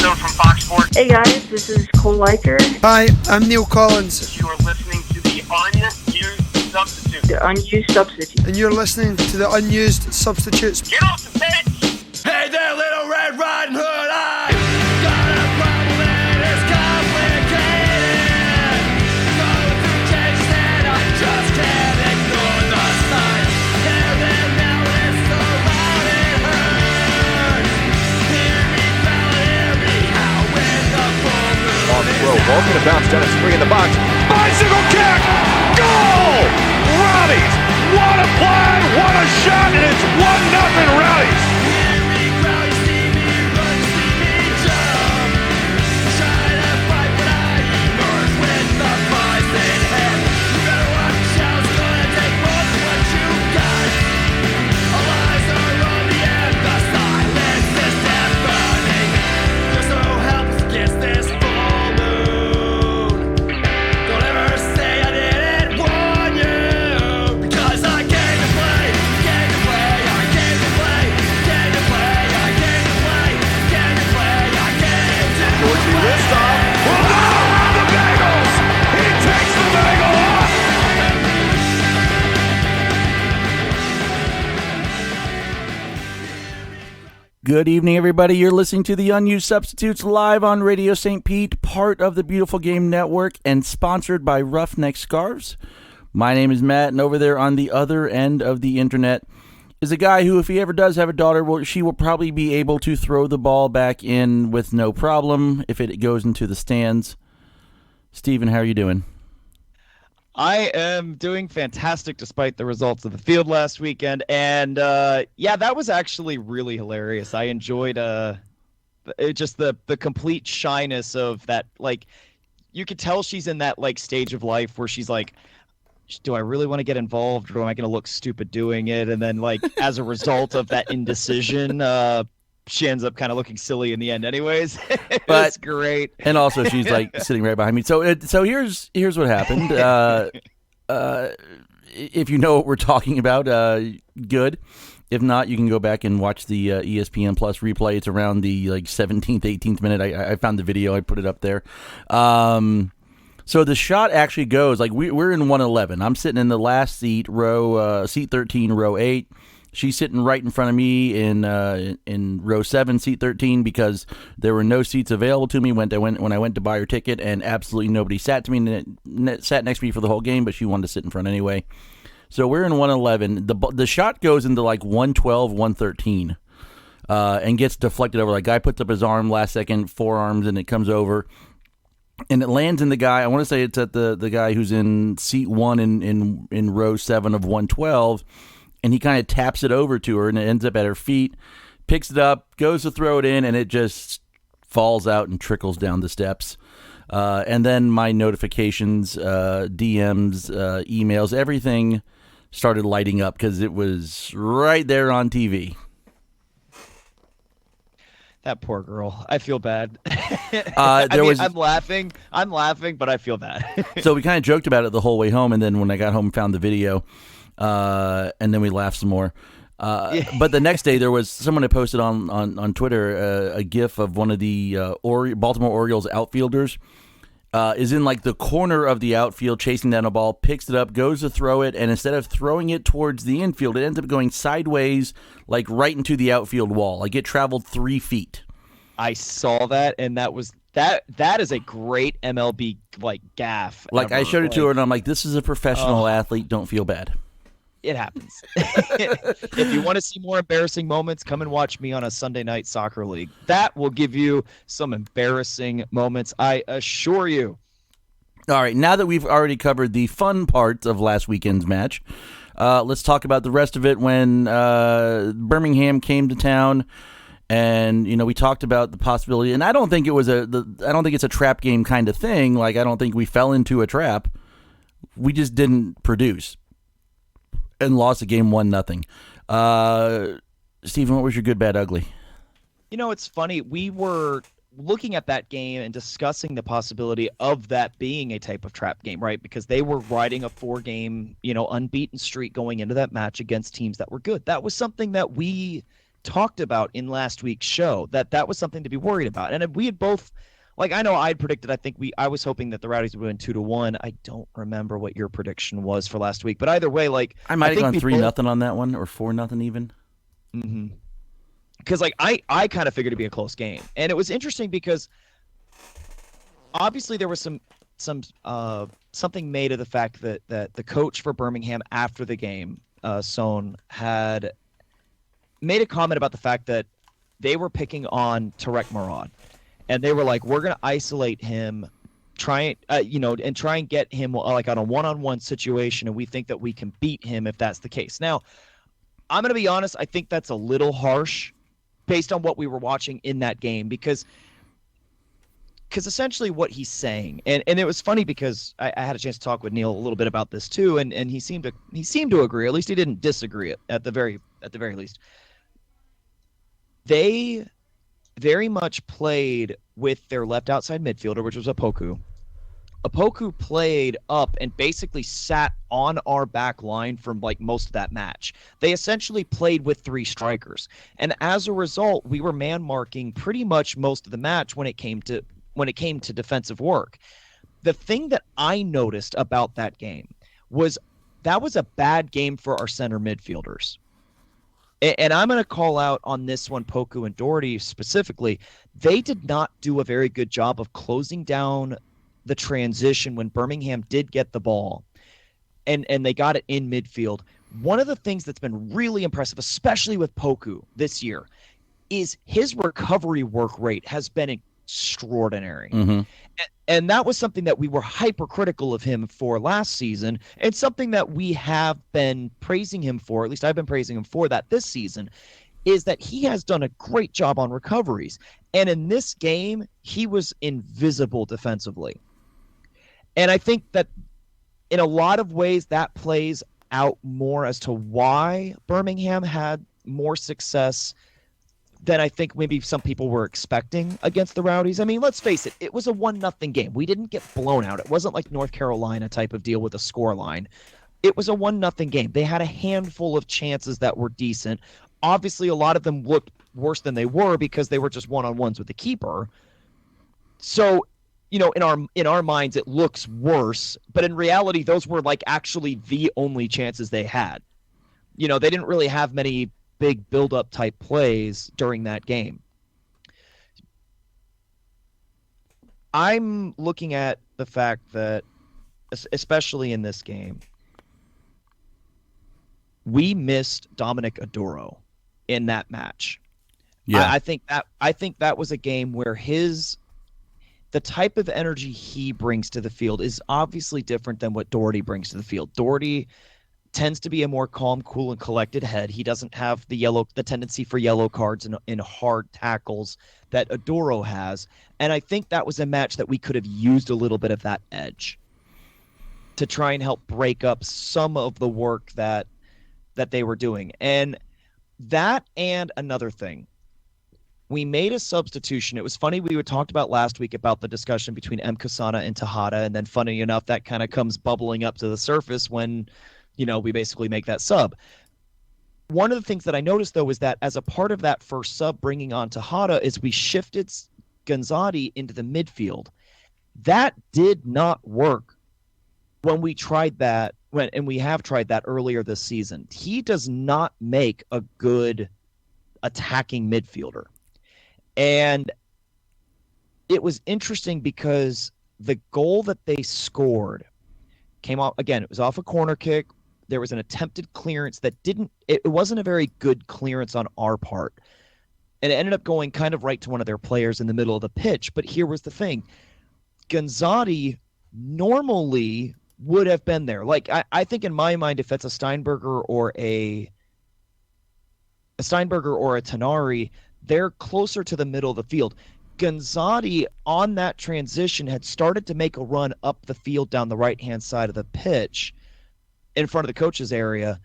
Zone from Fox Sports. Hey guys, this is Cole Liker. Hi, I'm Neil Collins. You are listening to the Unused Substitute. The Unused Substitute. And you're listening to the Unused Substitutes. Get off the bench! Hey there, Little Red Riding Hood, I got a problem and it's complicated. Going through changes and I just can't ignore the signs. There now it's so loud it hurts. Hear me growl, hear me howl when the full moon on the throw, ball's gonna bounce down, it's free in the box. Bicycle kick! Goal! Rowdies! What a play! What a shot! And it's 1-0 Rowdies! Good evening, everybody. You're listening to the Unused Substitutes live on Radio St. Pete, part of the Beautiful Game Network and sponsored by Roughneck Scarves. My name is Matt, and over there on the other end of the internet is a guy who, if he ever does have a daughter, she will probably be able to throw the ball back in with no problem if it goes into the stands. Steven, how are you doing? I am doing fantastic despite the results of the field last weekend. And, yeah, that was actually really hilarious. I enjoyed just the complete shyness of that. Like, you could tell she's in that, like, stage of life where she's like, do I really want to get involved or am I going to look stupid doing it? And then, like, as a result of that indecision, she ends up kind of looking silly in the end anyways. That's great. And also she's like sitting right behind me. So here's what happened. If you know what we're talking about, good. If not, you can go back and watch the ESPN Plus replay. It's around the 17th, 18th minute. I found the video. I put it up there. So the shot actually goes, like we're in 111. I'm sitting in the last seat, seat 13, row 8. She's sitting right in front of me in row 7, seat 13, because there were no seats available to me when I went to buy her ticket, and absolutely nobody sat next to me for the whole game, but she wanted to sit in front anyway. So we're in 111. The shot goes into like 112, 113, and gets deflected over. Like, guy puts up his arm last second, forearms, and it comes over. And it lands in the guy. I want to say it's at the guy who's in seat 1 in row 7 of 112. And he kind of taps it over to her, and it ends up at her feet, picks it up, goes to throw it in, and it just falls out and trickles down the steps. And then my notifications, DMs, emails, everything started lighting up because it was right there on TV. That poor girl. I feel bad. I'm laughing, but I feel bad. So we kind of joked about it the whole way home, and then when I got home and found the video, and then we laughed some more. But the next day, there was someone had posted on Twitter a GIF of one of the Baltimore Orioles outfielders is in like the corner of the outfield chasing down a ball, picks it up, goes to throw it, and instead of throwing it towards the infield, it ends up going sideways, like right into the outfield wall. Like it traveled 3 feet. I saw that, and that is a great MLB like gaffe. Like ever. I showed it to her, and I'm like, "This is a professional athlete. Don't feel bad." It happens. If you want to see more embarrassing moments, come and watch me on a Sunday night soccer league. That will give you some embarrassing moments, I assure you. All right, now that we've already covered the fun parts of last weekend's match, let's talk about the rest of it. When Birmingham came to town, and we talked about the possibility, and I don't think it was I don't think it's a trap game kind of thing. Like, I don't think we fell into a trap. We just didn't produce. And lost the game 1-0. Stephen, what was your good, bad, ugly? It's funny. We were looking at that game and discussing the possibility of that being a type of trap game, right? Because they were riding a 4-game, unbeaten streak going into that match against teams that were good. That was something that we talked about in last week's show, that was something to be worried about. And we had both, like, I know I'd predicted, I was hoping that the Rowdies would win 2-1. I don't remember what your prediction was for last week, but either way, like, I might have gone 3-0 on that one, or 4-0 even. Mm-hmm. Because, like, I kind of figured it'd be a close game. And it was interesting because obviously there was something made of the fact that the coach for Birmingham after the game, Son, had made a comment about the fact that they were picking on Tarek Murad. And they were like, we're going to isolate him, try and get him like on a one-on-one situation, and we think that we can beat him if that's the case. Now, I'm going to be honest, I think that's a little harsh based on what we were watching in that game, because essentially what he's saying, and it was funny because I had a chance to talk with Neil a little bit about this too, and he seemed to agree. At least he didn't disagree at the very least. They very much played with their left outside midfielder, which was Opoku. Opoku played up and basically sat on our back line for like most of that match. They essentially played with 3 strikers. And as a result, we were man marking pretty much most of the match when it came to defensive work. The thing that I noticed about that game was that was a bad game for our center midfielders. And I'm going to call out on this one, Poku and Doherty specifically. They did not do a very good job of closing down the transition when Birmingham did get the ball, and they got it in midfield. One of the things that's been really impressive, especially with Poku this year, is his recovery work rate has been extraordinary. Mm-hmm. And that was something that we were hypercritical of him for last season, and something that we have been praising him for, at least I've been praising him for that this season, is that he has done a great job on recoveries. And in this game, he was invisible defensively. And I think that in a lot of ways that plays out more as to why Birmingham had more success than I think maybe some people were expecting against the Rowdies. I mean, let's face it, it was a 1-0 game. We didn't get blown out. It wasn't like North Carolina type of deal with a score line. It was a 1-0 game. They had a handful of chances that were decent. Obviously, a lot of them looked worse than they were because they were just one-on-ones with the keeper. So, you know, in our minds, it looks worse, but in reality, those were like actually the only chances they had. You know, they didn't really have many big build-up type plays during that game. I'm looking at the fact that, especially in this game, we missed Dominic Aduro in that match. Yeah, I think that was a game where the type of energy he brings to the field is obviously different than what Doherty brings to the field. Doherty tends to be a more calm, cool, and collected head. He doesn't have the tendency for yellow cards and hard tackles that Aduro has. And I think that was a match that we could have used a little bit of that edge to try and help break up some of the work that they were doing. And that, and another thing, we made a substitution. It was funny, we talked about last week about the discussion between M. Kasana and Tejada, and then funny enough, that kind of comes bubbling up to the surface when, you know, we basically make that sub. One of the things that I noticed, though, is that as a part of that first sub bringing on Tejada is we shifted Gonzadi into the midfield. That did not work when we tried that, and we have tried that earlier this season. He does not make a good attacking midfielder. And it was interesting because the goal that they scored came off, again, it was off a corner kick. There was an attempted clearance that it wasn't a very good clearance on our part. And it ended up going kind of right to one of their players in the middle of the pitch. But here was the thing. Gonzadi normally would have been there. Like, I think in my mind, if it's a Steinberger or a Tanari, they're closer to the middle of the field. Gonzadi on that transition had started to make a run up the field down the right-hand side of the pitch in front of the coach's area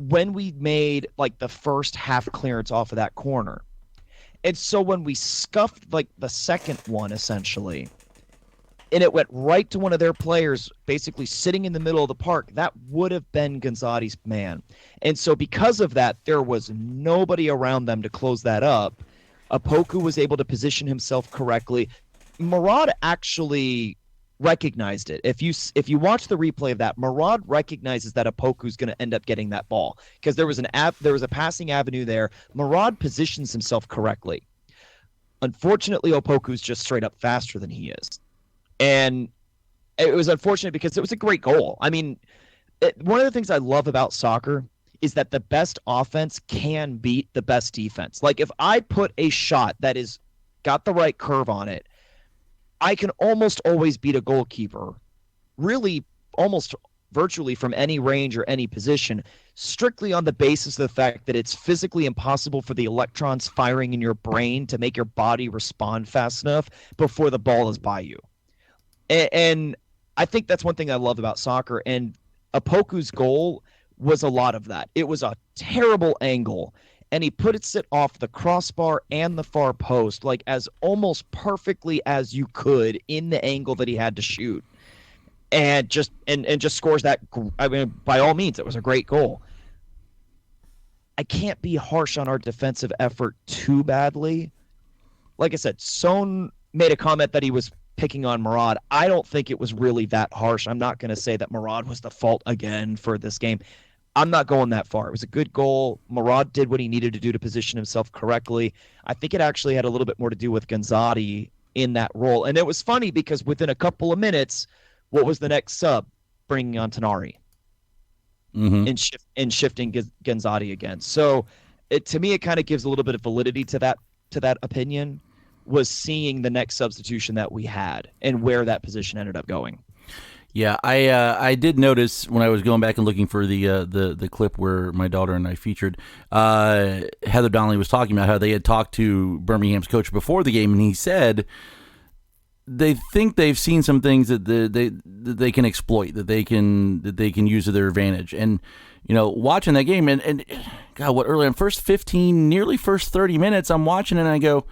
when we made like the first half clearance off of that corner. And so when we scuffed like the second one, essentially, and it went right to one of their players, basically sitting in the middle of the park. That would have been Gonzati's man. And so because of that, there was nobody around them to close that up. Opoku was able to position himself correctly. Murad actually recognized it. If you watch the replay of that, Murad recognizes that Opoku's going to end up getting that ball because there was a passing avenue there. Murad positions himself correctly. Unfortunately, Opoku's just straight up faster than he is. And it was unfortunate because it was a great goal. I mean, one of the things I love about soccer is that the best offense can beat the best defense. Like if I put a shot that is got the right curve on it, I can almost always beat a goalkeeper, really almost virtually from any range or any position, strictly on the basis of the fact that it's physically impossible for the electrons firing in your brain to make your body respond fast enough before the ball is by you. And I think that's one thing I love about soccer. And Opoku's goal was a lot of that. It was a terrible angle, and he put it off the crossbar and the far post, like as almost perfectly as you could in the angle that he had to shoot. And just scores that. I mean, by all means, it was a great goal. I can't be harsh on our defensive effort too badly. Like I said, Son made a comment that he was picking on Murad. I don't think it was really that harsh. I'm not going to say that Murad was the fault again for this game. I'm not going that far. It was a good goal. Murad did what he needed to do to position himself correctly. I think it actually had a little bit more to do with Gonzati in that role. And it was funny because within a couple of minutes, what was the next sub? Bringing on Tanari and shifting Gonzati again. So to me, it kind of gives a little bit of validity to that opinion, was seeing the next substitution that we had and where that position ended up going. Yeah, I did notice when I was going back and looking for the clip where my daughter and I featured, Heather Donnelly was talking about how they had talked to Birmingham's coach before the game, and he said they think they've seen some things that they can exploit, that they can use to their advantage. And watching that game and God, what early on first 15, nearly first 30 minutes, I'm watching and I go,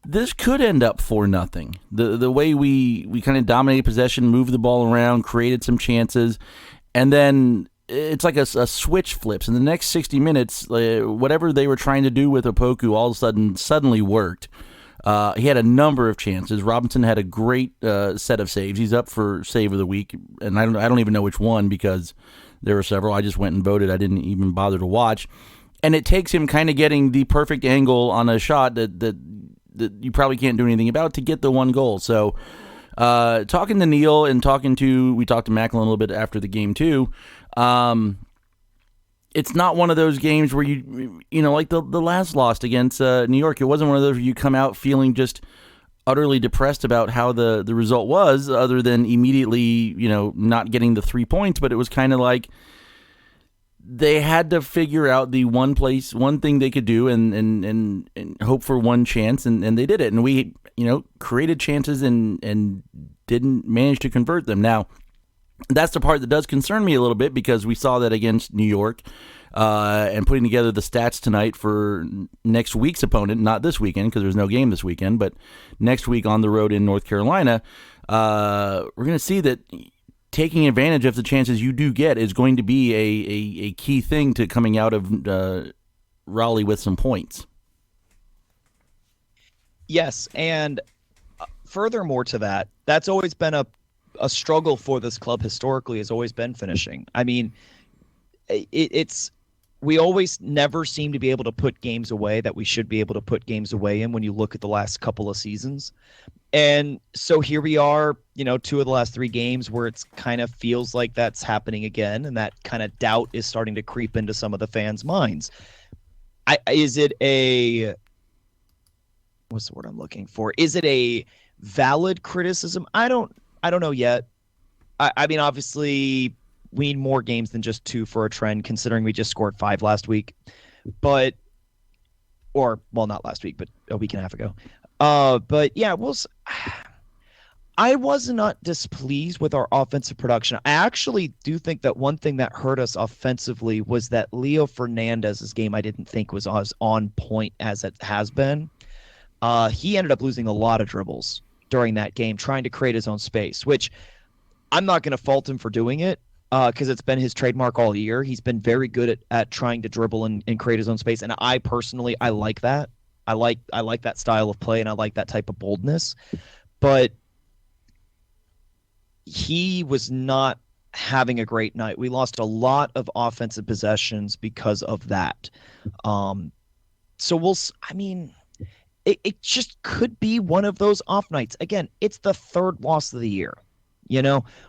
this could end up 4-0. The way we kind of dominated possession, moved the ball around, created some chances, and then it's like a switch flips. In the next 60 minutes, whatever they were trying to do with Opoku all of a sudden suddenly worked. He had a number of chances. Robinson had a great set of saves. He's up for save of the week, and I don't even know which one because there were several. I just went and voted. I didn't even bother to watch. And it takes him kind of getting the perfect angle on a shot that you probably can't do anything about to get the one goal. So talking to Neil and we talked to Macklin a little bit after the game too. It's not one of those games where you like the last loss against New York. It wasn't one of those where you come out feeling just utterly depressed about how the result was, other than immediately, not getting the 3 points. But it was kind of like they had to figure out the one thing they could do and hope for one chance, and they did it. And we, created chances and didn't manage to convert them. Now, that's the part that does concern me a little bit, because we saw that against New York, and putting together the stats tonight for next week's opponent, not this weekend because there's no game this weekend, but next week on the road in North Carolina, we're going to see that taking advantage of the chances you do get is going to be a key thing to coming out of Raleigh with some points. Yes, and furthermore to that, that's always been a struggle for this club historically, has always been finishing. I mean, we always never seem to be able to put games away that we should be able to put games away in when you look at the last couple of seasons. And so here we are, 2 of the last 3 games where it's kind of feels like that's happening again, and that kind of doubt is starting to creep into some of the fans' minds. Is it a what's the word I'm looking for? Is it a valid criticism? I don't know yet. I mean, obviously, we need more games than just 2 for a trend, considering we just scored 5 last week. Not last week, but a week and a half ago. But yeah, I was not displeased with our offensive production. I actually do think that one thing that hurt us offensively was that Leo Fernandez's game I didn't think was as on point as it has been. He ended up losing a lot of dribbles. during that game, trying to create his own space, which I'm not going to fault him for doing it because it's been his trademark all year. He's been very good at trying to dribble and create his own space, and I personally like that. I like that style of play, and I like that type of boldness. But he was not having a great night. We lost a lot of offensive possessions because of that. So it just could be one of those off nights. Again, it's the third loss of the year,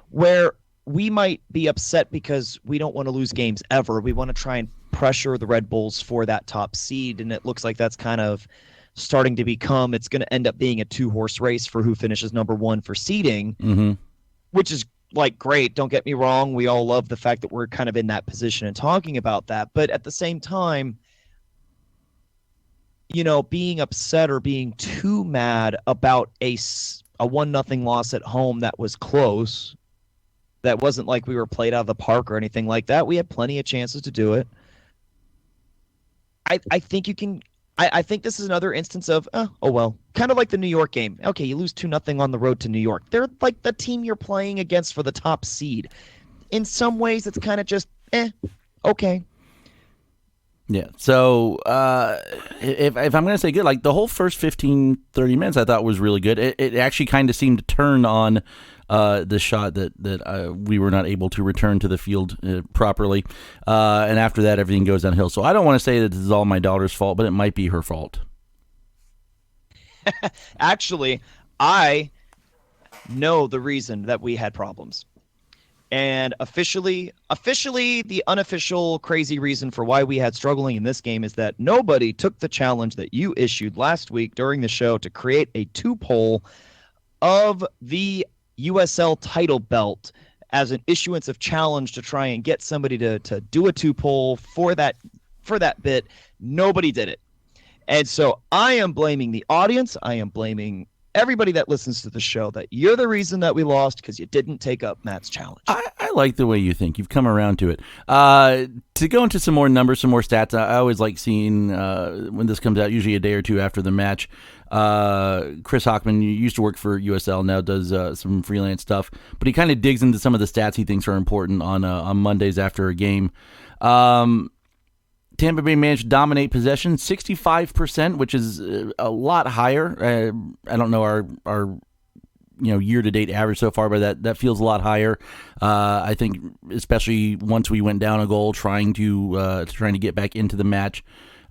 where we might be upset because we don't want to lose games ever. We want to try and pressure the Red Bulls for that top seed, and it looks like that's kind of starting to become, it's going to end up being a 2-horse race for who finishes number 1 for seeding, which is great. Don't get me wrong. We all love the fact that we're kind of in that position and talking about that. But at the same time, being upset or being too mad about a 1-0 loss at home that was close, that wasn't like we were played out of the park or anything like that. We had plenty of chances to do it. I think you can. I think this is another instance of, kind of like the New York game. Okay, you lose 2-0 on the road to New York. They're like the team you're playing against for the top seed. In some ways, it's kind of just, okay. Yeah, so if I'm going to say good, the whole first 15, 30 minutes I thought was really good. It actually kind of seemed to turn on the shot that we were not able to return to the field properly. And after that, everything goes downhill. So I don't want to say that this is all my daughter's fault, but it might be her fault. Actually, I know the reason that we had problems. And officially, the unofficial crazy reason for why we had struggling in this game is that nobody took the challenge that you issued last week during the show to create a 2-poll of the USL title belt as an issuance of challenge to try and get somebody to do a 2-poll for that bit. Nobody did it. And so I am blaming the audience. I am blaming everybody that listens to the show that you're the reason that we lost because you didn't take up Matt's challenge. I like the way you think. You've come around to it. To go into some more numbers, some more stats, I always like seeing when this comes out, usually a day or two after the match. Chris Hockman used to work for USL, now does some freelance stuff, but he kind of digs into some of the stats he thinks are important on Mondays after a game. Tampa Bay managed to dominate possession, 65%, which is a lot higher. I don't know our year-to-date average so far, but that feels a lot higher. I think especially once we went down a goal, trying to get back into the match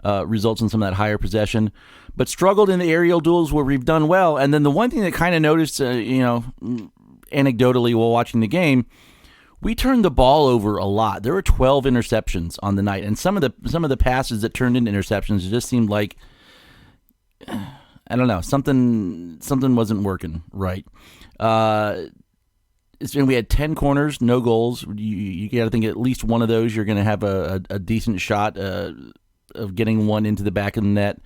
results in some of that higher possession. But struggled in the aerial duels where we've done well. And then the one thing that kind of noticed, anecdotally while watching the game, we turned the ball over a lot. There were 12 interceptions on the night, and some of the passes that turned into interceptions just seemed like, I don't know, something wasn't working right. We had 10 corners, no goals. You got to think at least one of those you're going to have a decent shot of getting one into the back of the net.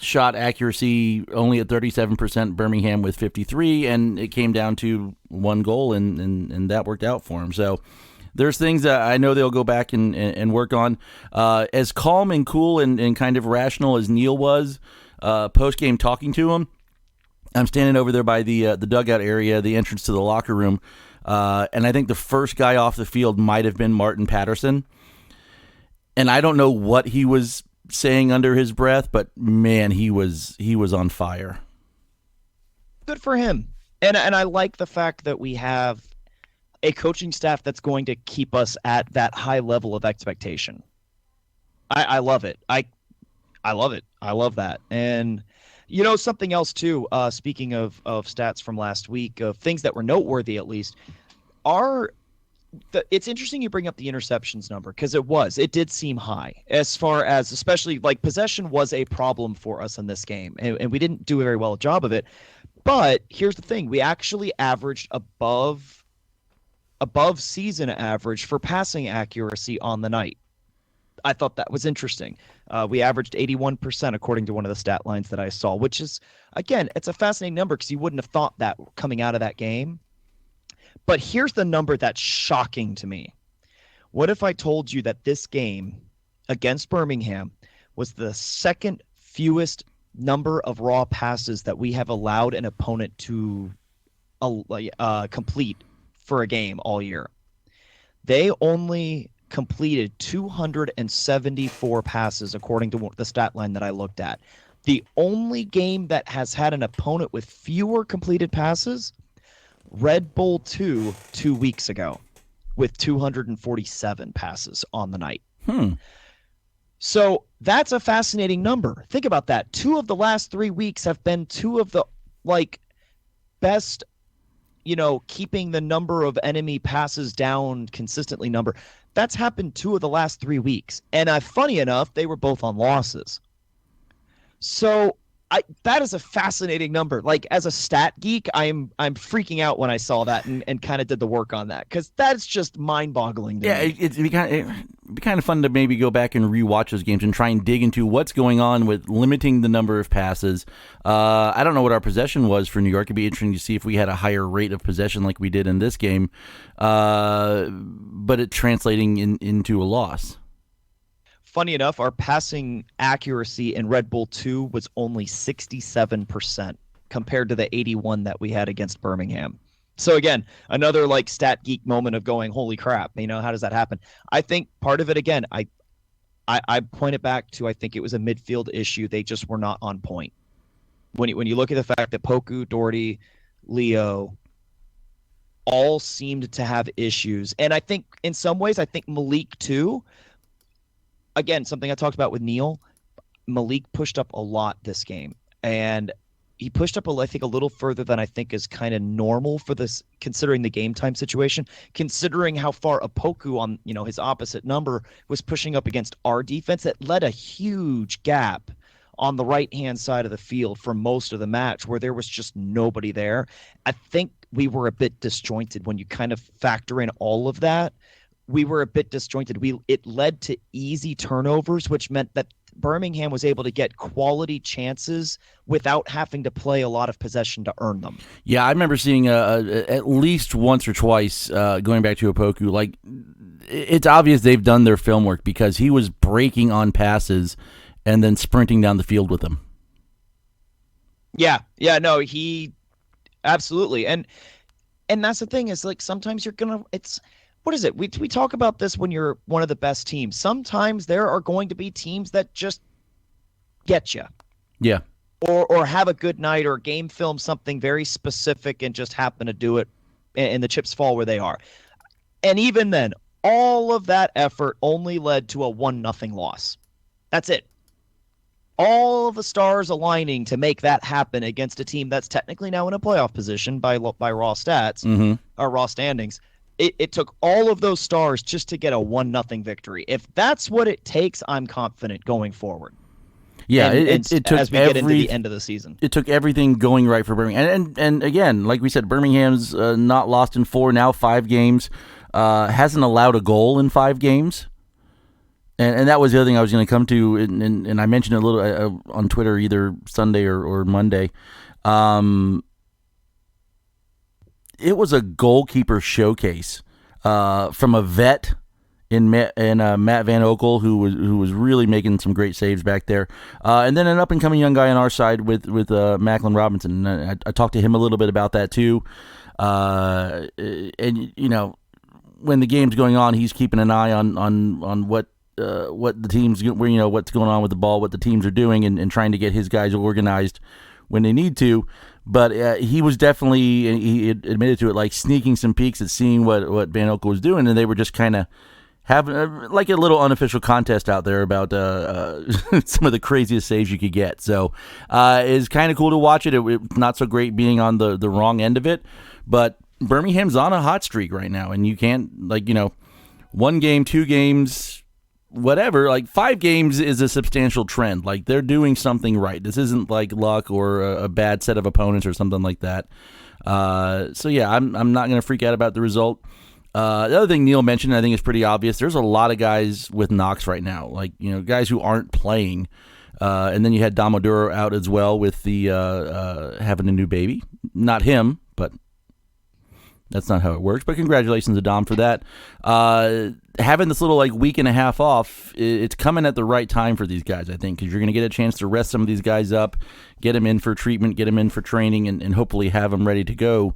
Shot accuracy only at 37%, Birmingham with 53%, and it came down to one goal, and that worked out for him. So there's things that I know they'll go back and work on. As calm and cool and kind of rational as Neil was post-game talking to him, I'm standing over there by the dugout area, the entrance to the locker room, and I think the first guy off the field might have been Martin Patterson. And I don't know what he was saying under his breath, but man, he was on fire. Good for him. And I like the fact that we have a coaching staff that's going to keep us at that high level of expectation. I love it. I love it. I love that. And something else too, speaking of stats from last week, of things that were noteworthy at least, it's interesting you bring up the interceptions number because it did seem high as far as, especially possession was a problem for us in this game, and we didn't do a very well job of it. But here's the thing: we actually averaged above season average for passing accuracy on the night. I thought that was interesting. We averaged 81% according to one of the stat lines that I saw, which is, again, it's a fascinating number because you wouldn't have thought that coming out of that game. But here's the number that's shocking to me. What if I told you that this game against Birmingham was the second fewest number of raw passes that we have allowed an opponent to complete for a game all year. They only completed 274 passes according to the stat line that I looked at. The only game that has had an opponent with fewer completed passes, Red Bull 2 weeks ago, with 247 passes on the night. So that's a fascinating number. Think about that. 2 of the last 3 weeks have been 2 of the best, keeping the number of enemy passes down consistently number. That's happened 2 of the last 3 weeks. And funny enough, they were both on losses. So that is a fascinating number. Like, as a stat geek, I'm freaking out when I saw that and kind of did the work on that, because that's just mind-boggling to me. It'd be kind of fun to maybe go back and rewatch those games and try and dig into what's going on with limiting the number of passes. I don't know what our possession was for New York. It'd be interesting to see if we had a higher rate of possession like we did in this game, but it translating into a loss. Funny enough, our passing accuracy in Red Bull 2 was only 67% compared to the 81 that we had against Birmingham. So again, another stat geek moment of going, holy crap, how does that happen? I think part of it, again, I point it back to, I think it was a midfield issue. They just were not on point. When you look at the fact that Poku, Doherty, Leo all seemed to have issues. And I think in some ways, Malik too. Again, something I talked about with Neil, Malik pushed up a lot this game, and he pushed up, I think, a little further than I think is kind of normal for this, considering the game time situation, considering how far Opoku on, his opposite number was pushing up against our defense. That led a huge gap on the right-hand side of the field for most of the match where there was just nobody there. I think we were a bit disjointed when you kind of factor in all of that. We were a bit disjointed. It led to easy turnovers, which meant that Birmingham was able to get quality chances without having to play a lot of possession to earn them. Yeah, I remember seeing at least once or twice, going back to Opoku, it's obvious they've done their film work, because he was breaking on passes and then sprinting down the field with them. Yeah, no, he absolutely. And that's the thing, is sometimes you're going to, what is it? We talk about this when you're one of the best teams. Sometimes there are going to be teams that just get you. Yeah. Or have a good night, or game film something very specific and just happen to do it, and the chips fall where they are. And even then, all of that effort only led to a 1-0 loss. That's it. All of the stars aligning to make that happen against a team that's technically now in a playoff position by raw stats, or raw standings. It took all of those stars just to get a 1-0 victory. If that's what it takes, I'm confident going forward. Yeah, it took as we get into the end of the season. It took everything going right for Birmingham. And again, like we said, Birmingham's not lost in 4, now 5 games. Hasn't allowed a goal in 5 games. And that was the other thing I was going to come to, and I mentioned it a little on Twitter either Sunday or Monday. It was a goalkeeper showcase from a vet in Matt Van Okel, who was really making some great saves back there, and then an up and coming young guy on our side with Macklin Robinson. And I talked to him a little bit about that too, and when the game's going on, he's keeping an eye on what the teams, what's going on with the ball, what the teams are doing, and trying to get his guys organized when they need to. But he was definitely, he admitted to it, sneaking some peeks at seeing what Van Okel was doing, and they were just kind of having a little unofficial contest out there about some of the craziest saves you could get. So it's kind of cool to watch it. It's not so great being on the wrong end of it, but Birmingham's on a hot streak right now, and you can't, 1 game, 2 games, whatever, 5 games is a substantial trend. They're doing something right. This isn't luck or a bad set of opponents or something like that. So yeah, I'm not going to freak out about the result. The other thing Neil mentioned, I think is pretty obvious. There's a lot of guys with knocks right now, guys who aren't playing. And then you had Damoduro out as well with the having a new baby. Not him, but That's not how it works. But congratulations to Dom for that. Having this little week and a half off, it's coming at the right time for these guys, I think, because you're going to get a chance to rest some of these guys up, get them in for treatment, get them in for training, and hopefully have them ready to go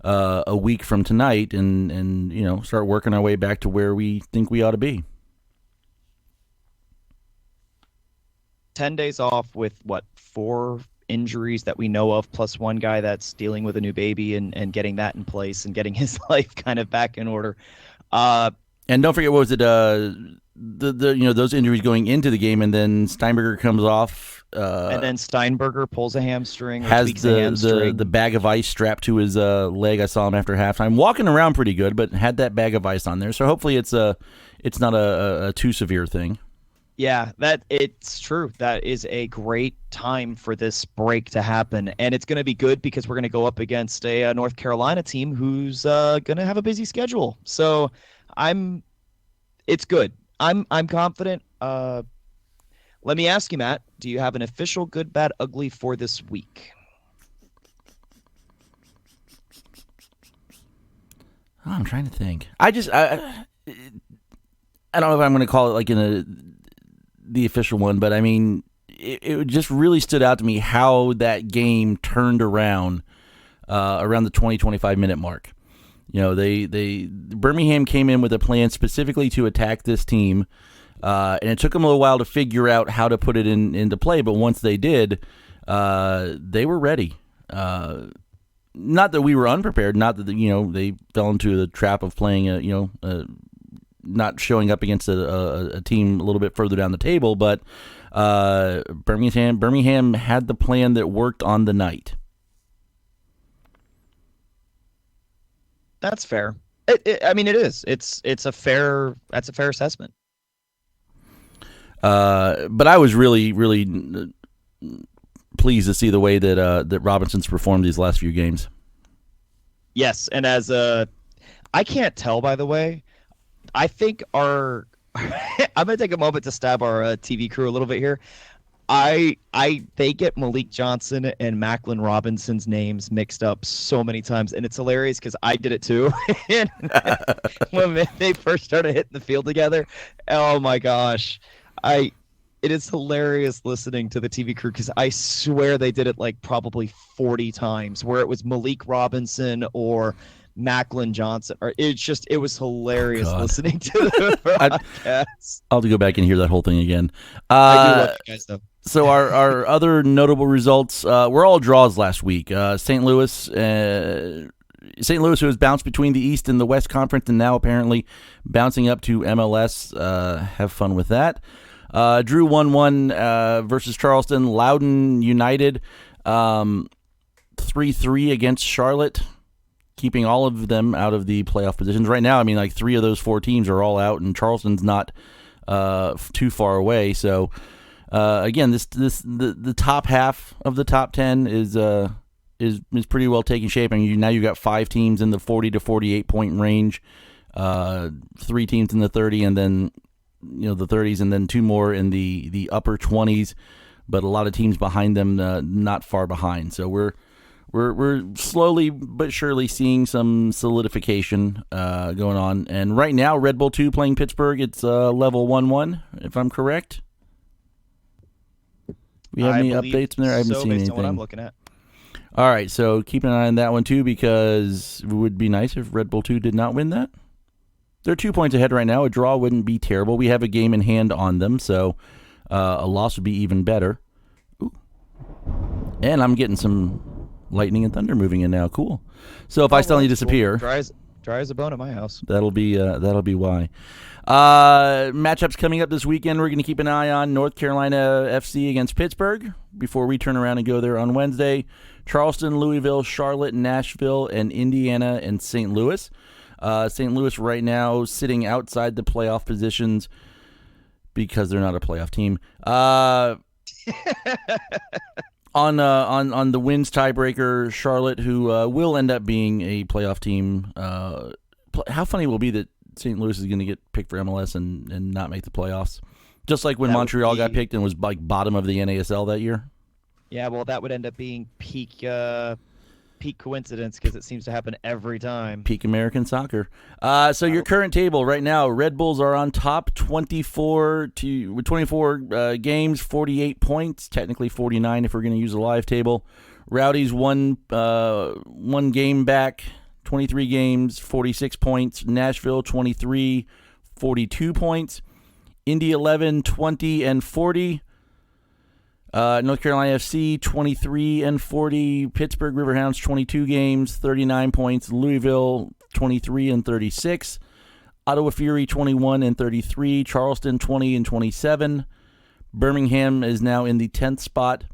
a week from tonight, and start working our way back to where we think we ought to be. 10 days off with 4 injuries that we know of, plus one guy that's dealing with a new baby and getting that in place and getting his life kind of back in order. And don't forget, what was it? Those injuries going into the game, and then Steinberger comes off. And then Steinberger pulls a hamstring. Or has tweaks a hamstring. the bag of ice strapped to his leg. I saw him after halftime, walking around pretty good, but had that bag of ice on there. So hopefully it's not a too severe thing. Yeah, it's true. That is a great time for this break to happen, and it's going to be good because we're going to go up against a North Carolina team who's going to have a busy schedule. So it's good. I'm confident. Let me ask you, Matt, do you have an official good, bad, ugly for this week? Oh, I'm trying to think. I don't know if I'm going to call it like the official one, but I mean, it just really stood out to me how that game turned around around the 20-25 minute mark. Birmingham came in with a plan specifically to attack this team, and it took them a little while to figure out how to put it into play. But once they did, they were ready. Not that we were unprepared. Not that they fell into the trap of playing not showing up against a team a little bit further down the table. But Birmingham had the plan that worked on the night. That's fair. It is. That's a fair assessment. But I was really, really pleased to see the way that Robinson's performed these last few games. Yes, and I can't tell, by the way. I think I'm going to take a moment to stab our TV crew a little bit here. They get Malik Johnson and Macklin Robinson's names mixed up so many times, and it's hilarious because I did it too. When they first started hitting the field together, oh my gosh, it is hilarious listening to the TV crew because I swear they did it like probably 40 times, where it was Malik Robinson or Macklin Johnson, or it was hilarious listening to the broadcast. I'll have to go back and hear that whole thing again. I do love you guys though. So our other notable results were all draws last week. St. Louis, who has bounced between the East and the West Conference and now apparently bouncing up to MLS. Have fun with that. Drew 1-1 versus Charleston. Loudoun United 3-3 against Charlotte, keeping all of them out of the playoff positions. Right now, 3 of those 4 teams are all out, and Charleston's not too far away. So, again, the top half of the top 10 is pretty well taking shape. Now you've got 5 teams in the 40 to 48 point range, 3 teams in the 30, and then the 30s, and then 2 more in the upper 20s. But a lot of teams behind them, not far behind. So we're slowly but surely seeing some solidification going on. And right now, Red Bull 2 playing Pittsburgh, it's level 1-1, if I'm correct. We have any updates in there? I haven't seen anything. On what I'm looking at. All right, so keep an eye on that one too, because it would be nice if Red Bull 2 did not win that. They're 2 points ahead right now. A draw wouldn't be terrible. We have a game in hand on them, so a loss would be even better. Ooh. And I'm getting some lightning and thunder moving in now. Cool. So if I suddenly disappear, dry as a bone at my house. That'll be why. Matchups coming up this weekend. We're going to keep an eye on North Carolina FC against Pittsburgh before we turn around and go there on Wednesday. Charleston, Louisville, Charlotte, Nashville, and Indiana and St. Louis. St. Louis right now sitting outside the playoff positions because they're not a playoff team. On the wins tiebreaker, Charlotte, who will end up being a playoff team. How funny will it be that St. Louis is going to get picked for MLS and not make the playoffs? Just like when Montreal got picked and was like bottom of the NASL that year. Yeah, well, that would end up being peak peak coincidence because it seems to happen every time. Peak American soccer. So your current table right now, Red Bulls are on top, 24 games, 48 points, technically 49 if we're going to use a live table. Rowdies one game back, 23 games, 46 points. Nashville 23, 42 points. Indy 11, 20 and 40. North Carolina FC 23 and 40. Pittsburgh Riverhounds 22 games, 39 points. Louisville 23 and 36. Ottawa Fury 21 and 33. Charleston 20 and 27. Birmingham is now in the 10th spot,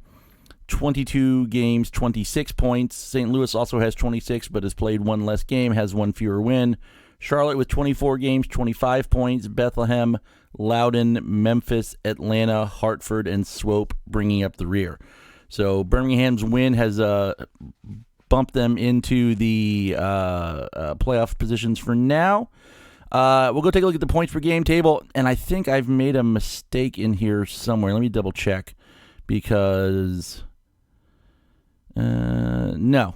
22 games, 26 points. St. Louis also has 26 but has played one less game, has one fewer win. Charlotte with 24 games, 25 points. Bethlehem, Loudoun, Memphis, Atlanta, Hartford, and Swope bringing up the rear. So Birmingham's win has bumped them into the playoff positions for now. We'll go take a look at the points per game table, and I think I've made a mistake in here somewhere. Let me double check because no.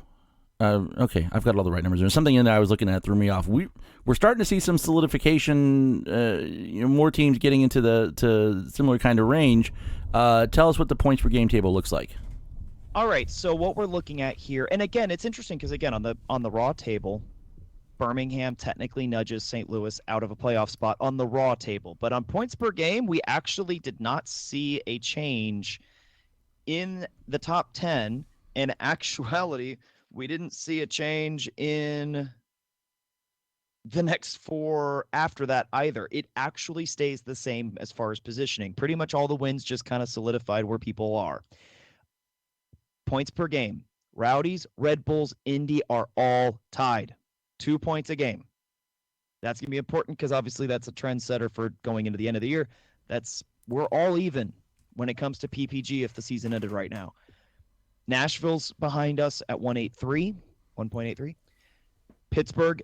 Okay, I've got all the right numbers. There's something in there I was looking at threw me off. We're starting to see some solidification. More teams getting into the similar kind of range. Tell us what the points per game table looks like. All right, so what we're looking at here, and again, it's interesting because again, on the raw table, Birmingham technically nudges St. Louis out of a playoff spot on the raw table, but on points per game, we actually did not see a change in the top 10. In actuality, we didn't see a change in the next four after that either. It actually stays the same as far as positioning. Pretty much all the wins just kind of solidified where people are. Points per game. Rowdies, Red Bulls, Indy are all tied. 2 points a game. That's going to be important because obviously that's a trendsetter for going into the end of the year. We're all even when it comes to PPG if the season ended right now. Nashville's behind us at 1.83. Pittsburgh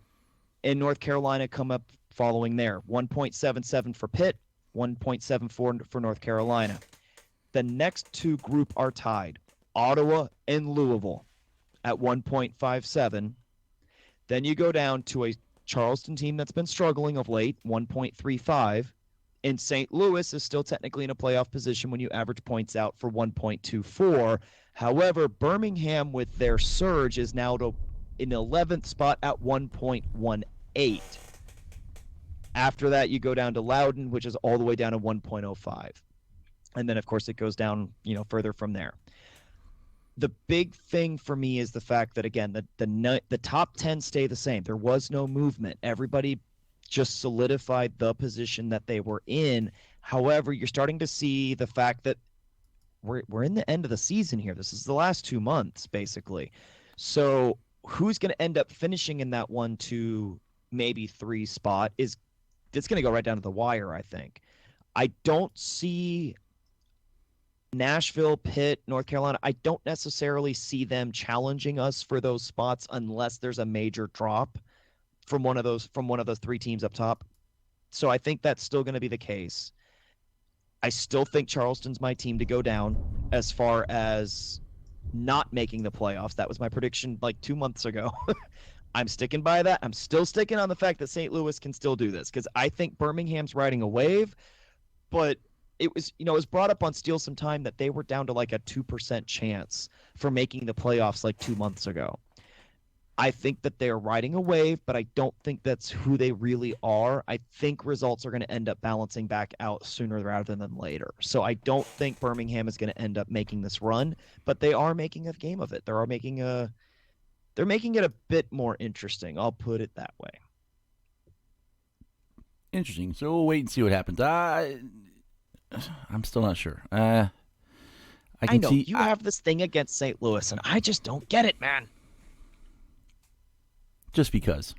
and North Carolina come up following there. 1.77 for Pitt, 1.74 for North Carolina. The next two group are tied. Ottawa and Louisville at 1.57. Then you go down to a Charleston team that's been struggling of late, 1.35. And St. Louis is still technically in a playoff position when you average points out for 1.24. However, Birmingham with their surge is now in 11th spot at 1.18. After that, you go down to Loudoun, which is all the way down to 1.05. And then, of course, it goes down, further from there. The big thing for me is the fact that, again, the top 10 stay the same. There was no movement. Everybody just solidified the position that they were in. However, you're starting to see the fact that we're in the end of the season here. This is the last 2 months, basically. So who's going to end up finishing in that 1, 2, maybe 3 spot it's going to go right down to the wire, I think. I don't see Nashville, Pitt, North Carolina. I don't necessarily see them challenging us for those spots unless there's a major drop from one of those 3 teams up top. So I think that's still going to be the case. I still think Charleston's my team to go down as far as not making the playoffs. That was my prediction like 2 months ago. I'm sticking by that. I'm still sticking on the fact that St. Louis can still do this because I think Birmingham's riding a wave, but it was brought up on Steal Some Time that they were down to like a 2% chance for making the playoffs like 2 months ago. I think that they're riding a wave, but I don't think that's who they really are. I think results are going to end up balancing back out sooner rather than later. So I don't think Birmingham is going to end up making this run, but they are making a game of it. They're making it a bit more interesting. I'll put it that way. Interesting. So we'll wait and see what happens. I'm still not sure. I know you have this thing against St. Louis, and I just don't get it, man. Just because.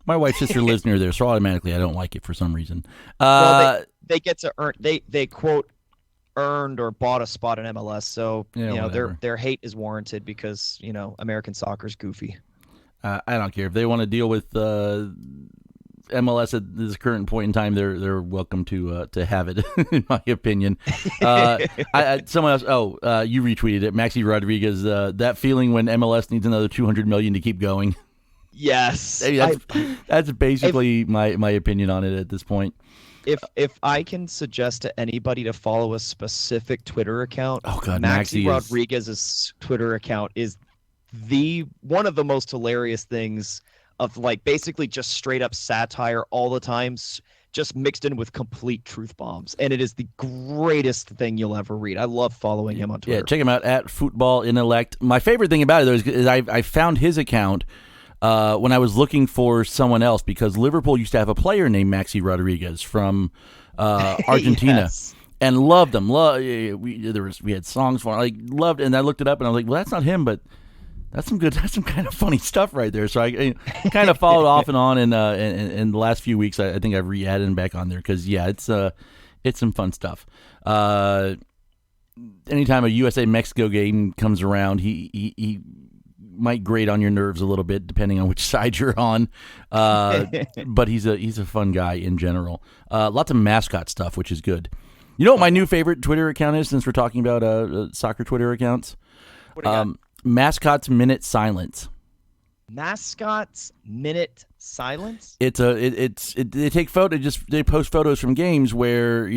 My wife's sister lives near there, so automatically I don't like it for some reason. Well, they get to earn. They quote earned or bought a spot in MLS, so their hate is warranted because American soccer's goofy. I don't care if they want to deal with MLS at this current point in time, they're welcome to have it, in my opinion. Someone else. You retweeted it, Maxi Rodriguez. That feeling when MLS needs another $200 million to keep going. Yes, That's basically my opinion on it at this point. If I can suggest to anybody to follow a specific Twitter account, oh god, Maxi Rodriguez's Twitter account is one of the most hilarious things of like basically just straight up satire all the time, just mixed in with complete truth bombs, and it is the greatest thing you'll ever read. I love following him on Twitter. Yeah, check him out at Football Intellect. My favorite thing about it though is I found his account when I was looking for someone else, because Liverpool used to have a player named Maxi Rodriguez from Argentina. Yes. And loved him. We had songs for him. Like loved, and I looked it up and I was like, well, that's not him, but that's some kind of funny stuff right there. So I kind of followed off and on, and in the last few weeks, I think I've re-added him back on there because it's some fun stuff. Anytime a USA Mexico game comes around, he might grate on your nerves a little bit depending on which side you're on. But he's a fun guy in general. Lots of mascot stuff, which is good. You know what my new favorite Twitter account is, since we're talking about soccer Twitter accounts? What do you got? Mascots Minute Silence. Mascots Minute Silence? They take they post photos from games where,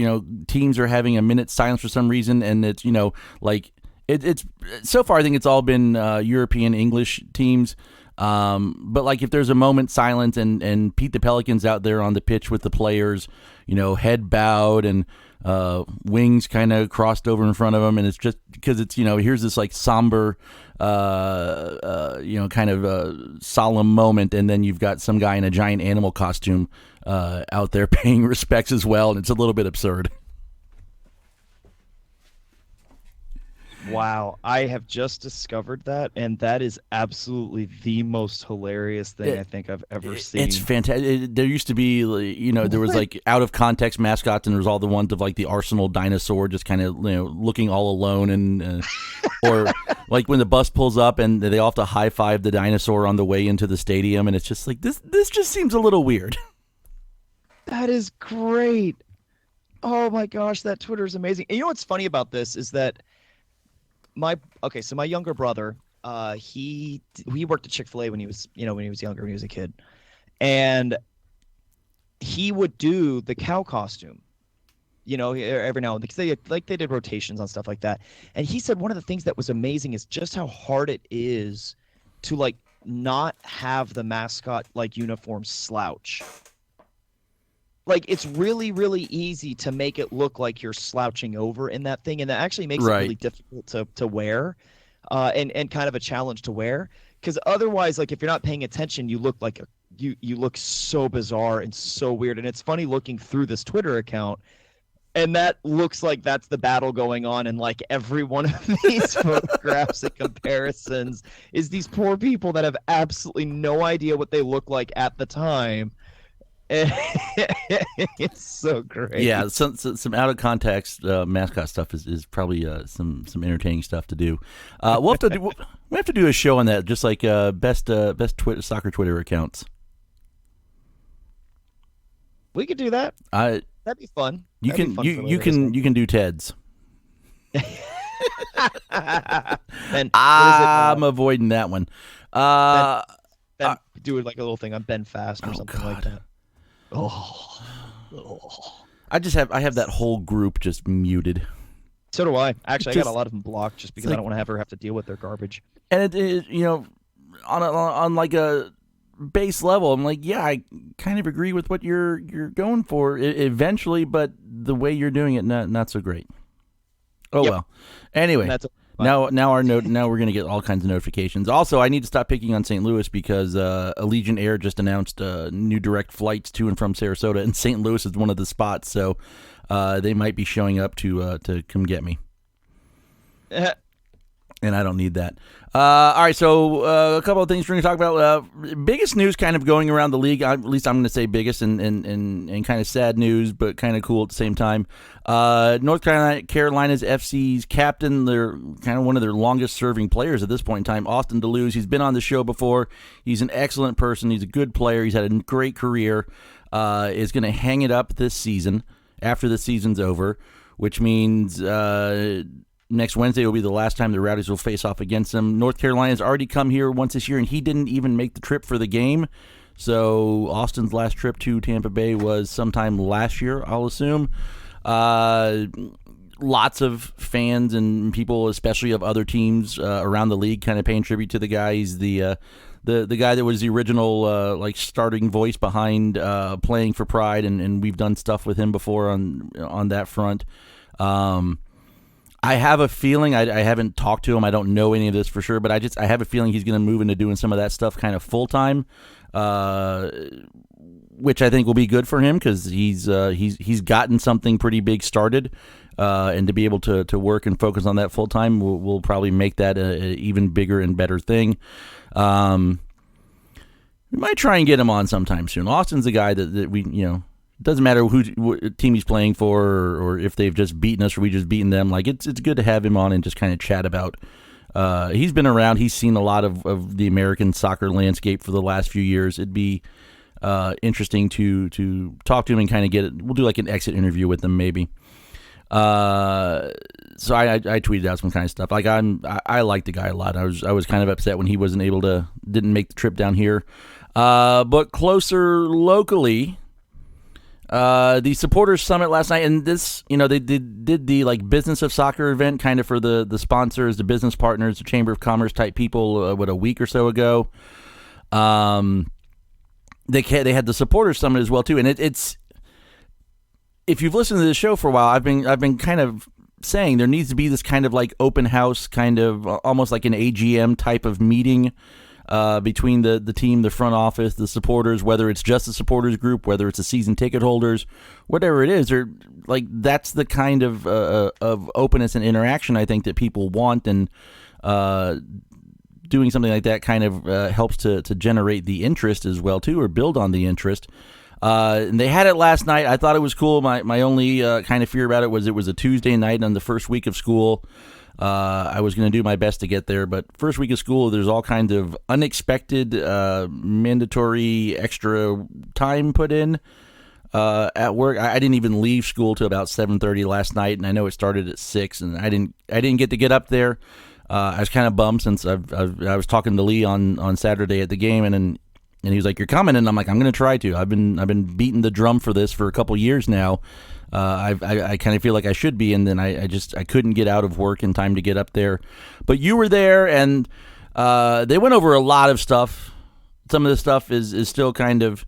teams are having a minute silence for some reason, and it's, it's so far I think it's all been European English teams. But like if there's a moment silence and Pete the Pelican's out there on the pitch with the players, head bowed and wings kind of crossed over in front of him, and it's just because it's here's this like somber kind of solemn moment, and then you've got some guy in a giant animal costume out there paying respects as well, and it's a little bit absurd. Wow, I have just discovered that, and that is absolutely the most hilarious thing I think I've ever seen. It's fantastic. There used to be, there was like out of context mascots, and there was all the ones of like the Arsenal dinosaur just kind of looking all alone, and or like when the bus pulls up and they all have to high five the dinosaur on the way into the stadium, and it's just like this just seems a little weird. That is great. Oh my gosh, that Twitter is amazing. And you know what's funny about this is that my younger brother, he worked at Chick-fil-A when he was younger, when he was a kid, and he would do the cow costume, every now and then, because they did rotations on stuff like that. And he said one of the things that was amazing is just how hard it is to like not have the mascot like uniform slouch. Like, it's really, really easy to make it look like you're slouching over in that thing, and that actually makes it really difficult to wear, and kind of a challenge to wear. Because otherwise, like, if you're not paying attention, you look like you look so bizarre and so weird. And it's funny looking through this Twitter account, and that looks like that's the battle going on in like every one of these photographs and comparisons is these poor people that have absolutely no idea what they look like at the time. It's so great. Yeah, some out of context mascot stuff is probably some entertaining stuff to do. We have to do a show on that, just like best soccer Twitter accounts. We could do that. That'd be fun. You can do Ted's. Ben, I'm avoiding that one. Ben, do it like a little thing on Ben Fast or something like that. Oh. I have that whole group just muted. So do I. Actually, I got a lot of them blocked just because I don't want to ever have to deal with their garbage. And it on like a base level, I'm like, yeah, I kind of agree with what you're going for eventually, but the way you're doing it, not so great. Oh well. Anyway. Now we're going to get all kinds of notifications. Also, I need to stop picking on St. Louis because Allegiant Air just announced new direct flights to and from Sarasota, and St. Louis is one of the spots, so they might be showing up to come get me. And I don't need that. All right, so a couple of things we're going to talk about. Biggest news kind of going around the league, at least I'm going to say biggest, and kind of sad news, but kind of cool at the same time. North Carolina's FC's captain, they're kind of one of their longest-serving players at this point in time, Austin DeLuz. He's been on the show before. He's an excellent person. He's a good player. He's had a great career. is going to hang it up this season after the season's over, which means next Wednesday will be the last time the Rowdies will face off against them. North Carolina's already come here once this year, and he didn't even make the trip for the game. So Austin's last trip to Tampa Bay was sometime last year, I'll assume. Lots of fans and people, especially of other teams around the league, kind of paying tribute to the guy. He's the guy that was the original starting voice behind playing for Pride, and we've done stuff with him before on that front. I have a feeling, I haven't talked to him, I don't know any of this for sure, but I have a feeling he's going to move into doing some of that stuff kind of full time, which I think will be good for him because he's gotten something pretty big started. And to be able to work and focus on that full time will probably make that a even bigger and better thing. We might try and get him on sometime soon. Austin's a guy that we, it doesn't matter what team he's playing for or if they've just beaten us or we just beaten them. Like it's good to have him on and just kind of chat about. He's been around. He's seen a lot of the American soccer landscape for the last few years. It'd be interesting to talk to him and kind of get it. We'll do like an exit interview with him maybe. So I tweeted out some kind of stuff. Like I like the guy a lot. I was kind of upset when he didn't make the trip down here. But closer locally, the Supporter Summit last night, and this, they did the like Business of Soccer event kind of for the sponsors, the business partners, the Chamber of Commerce type people, a week or so ago. They had the Supporter Summit as well too, and it's. If you've listened to the show for a while, I've been kind of saying there needs to be this kind of like open house, kind of almost like an AGM type of meeting between the team, the front office, the supporters, whether it's just the supporters group, whether it's the season ticket holders, whatever it is. Or like that's the kind of openness and interaction I think that people want, and doing something like that kind of helps to generate the interest as well too, or build on the interest. And they had it last night. I thought it was cool. My only kind of fear about it was a Tuesday night on the first week of school. I was going to do my best to get there, but first week of school, there's all kinds of unexpected, mandatory extra time put in at work. I didn't even leave school till about 7:30 last night, and I know it started at 6, and I didn't get to get up there. I was kind of bummed since I was talking to Lee on Saturday at the game, and he was like, "You're coming," and I'm like, "I'm going to try to. I've been beating the drum for this for a couple years now. I kind of feel like I should be, and then I couldn't get out of work in time to get up there. But you were there, and they went over a lot of stuff. Some of the stuff is still kind of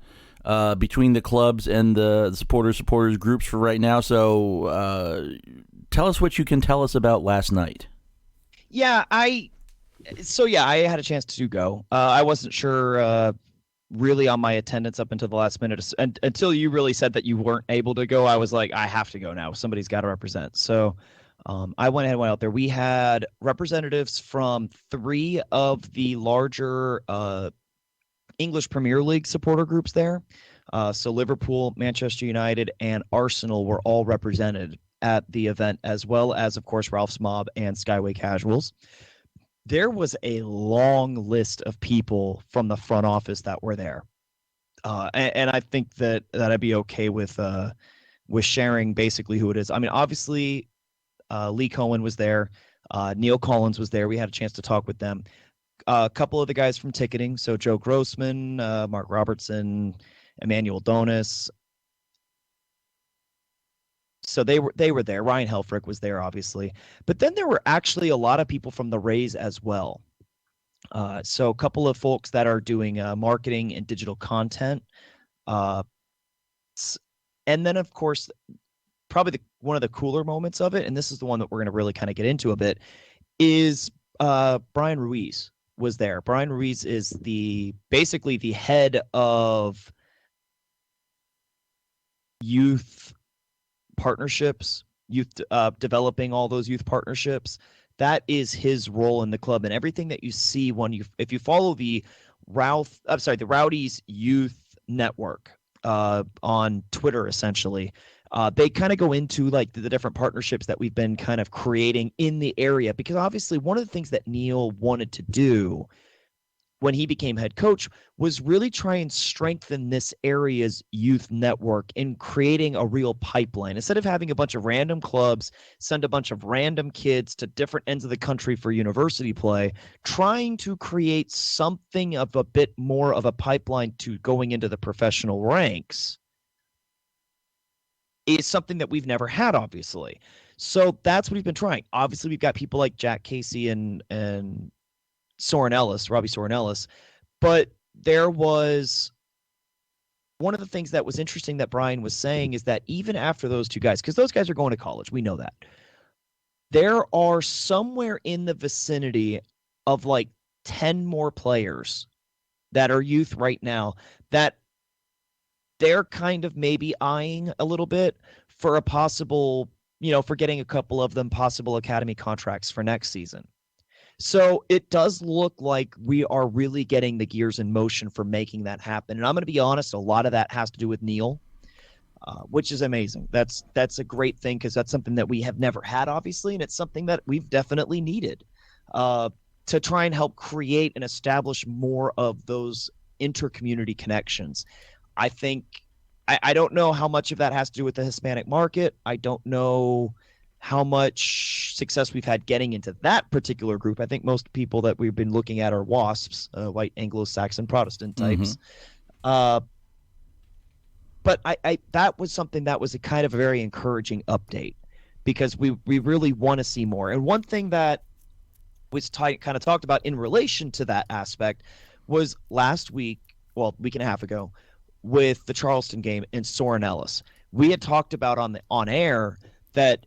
between the clubs and the supporters groups for right now. So tell us what you can tell us about last night. Yeah, I had a chance to go. I wasn't sure really on my attendance up until the last minute, until you really said that you weren't able to go. I was like, I have to go now. Somebody's got to represent. So I went ahead and went out there. We had representatives from 3 of the larger English Premier League supporter groups there. So Liverpool, Manchester United, and Arsenal were all represented at the event, as well as, of course, Ralph's Mob and Skyway Casuals. There was a long list of people from the front office that were there. And I think that I'd be okay with sharing basically who it is. I mean, obviously, Lee Cohen was there. Neil Collins was there. We had a chance to talk with them. A couple of the guys from ticketing. So Joe Grossman, Mark Robertson, Emmanuel Donis. So they were there. Ryan Helfrich was there, obviously. But then there were actually a lot of people from the Rays as well. So a couple of folks that are doing marketing and digital content. And then, of course, probably one of the cooler moments of it, and this is the one that we're going to really kind of get into a bit, is Brian Ruiz was there. Brian Ruiz is basically the head of youth partnerships, developing all those youth partnerships. That is his role in the club, and everything that you see if you follow the Rowdies Youth Network on Twitter, essentially, they kind of go into like the different partnerships that we've been kind of creating in the area, because obviously one of the things that Neil wanted to do when he became head coach, was really try and strengthen this area's youth network in creating a real pipeline. Instead of having a bunch of random clubs send a bunch of random kids to different ends of the country for university play, trying to create something of a bit more of a pipeline to going into the professional ranks is something that we've never had, obviously. So that's what we've been trying. Obviously, we've got people like Jack Casey and Robbie Soren Ellis. But there was one of the things that was interesting that Brian was saying is that even after those two guys, because those guys are going to college, we know that, there are somewhere in the vicinity of like 10 more players that are youth right now that they're kind of maybe eyeing a little bit for a possible, for getting a couple of them possible academy contracts for next season. So it does look like we are really getting the gears in motion for making that happen. And I'm going to be honest, a lot of that has to do with Neil, which is amazing. That's a great thing because that's something that we have never had, obviously, and it's something that we've definitely needed to try and help create and establish more of those inter-community connections. I think I don't know how much of that has to do with the Hispanic market. I don't know how much success we've had getting into that particular group. I think most people that we've been looking at are WASPs, white Anglo-Saxon Protestant types. But I that was something that was a kind of a very encouraging update because we really want to see more. And one thing that was kind of talked about in relation to that aspect was last week, week and a half ago, with the Charleston game and Soren Ellis. We had talked about on air that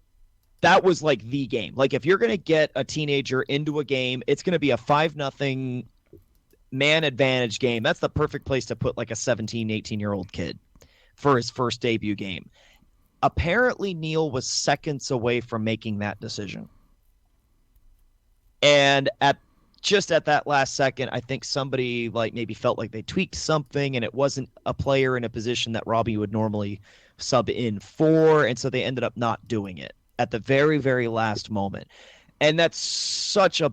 was like the game. Like if you're going to get a teenager into a game, it's going to be a 5-0 man advantage game. That's the perfect place to put like a 17, 18-year-old kid for his first debut game. Apparently Neil was seconds away from making that decision. And at that last second, I think somebody like maybe felt like they tweaked something and it wasn't a player in a position that Robbie would normally sub in for. And so they ended up not doing it at the very, very last moment. And that's such a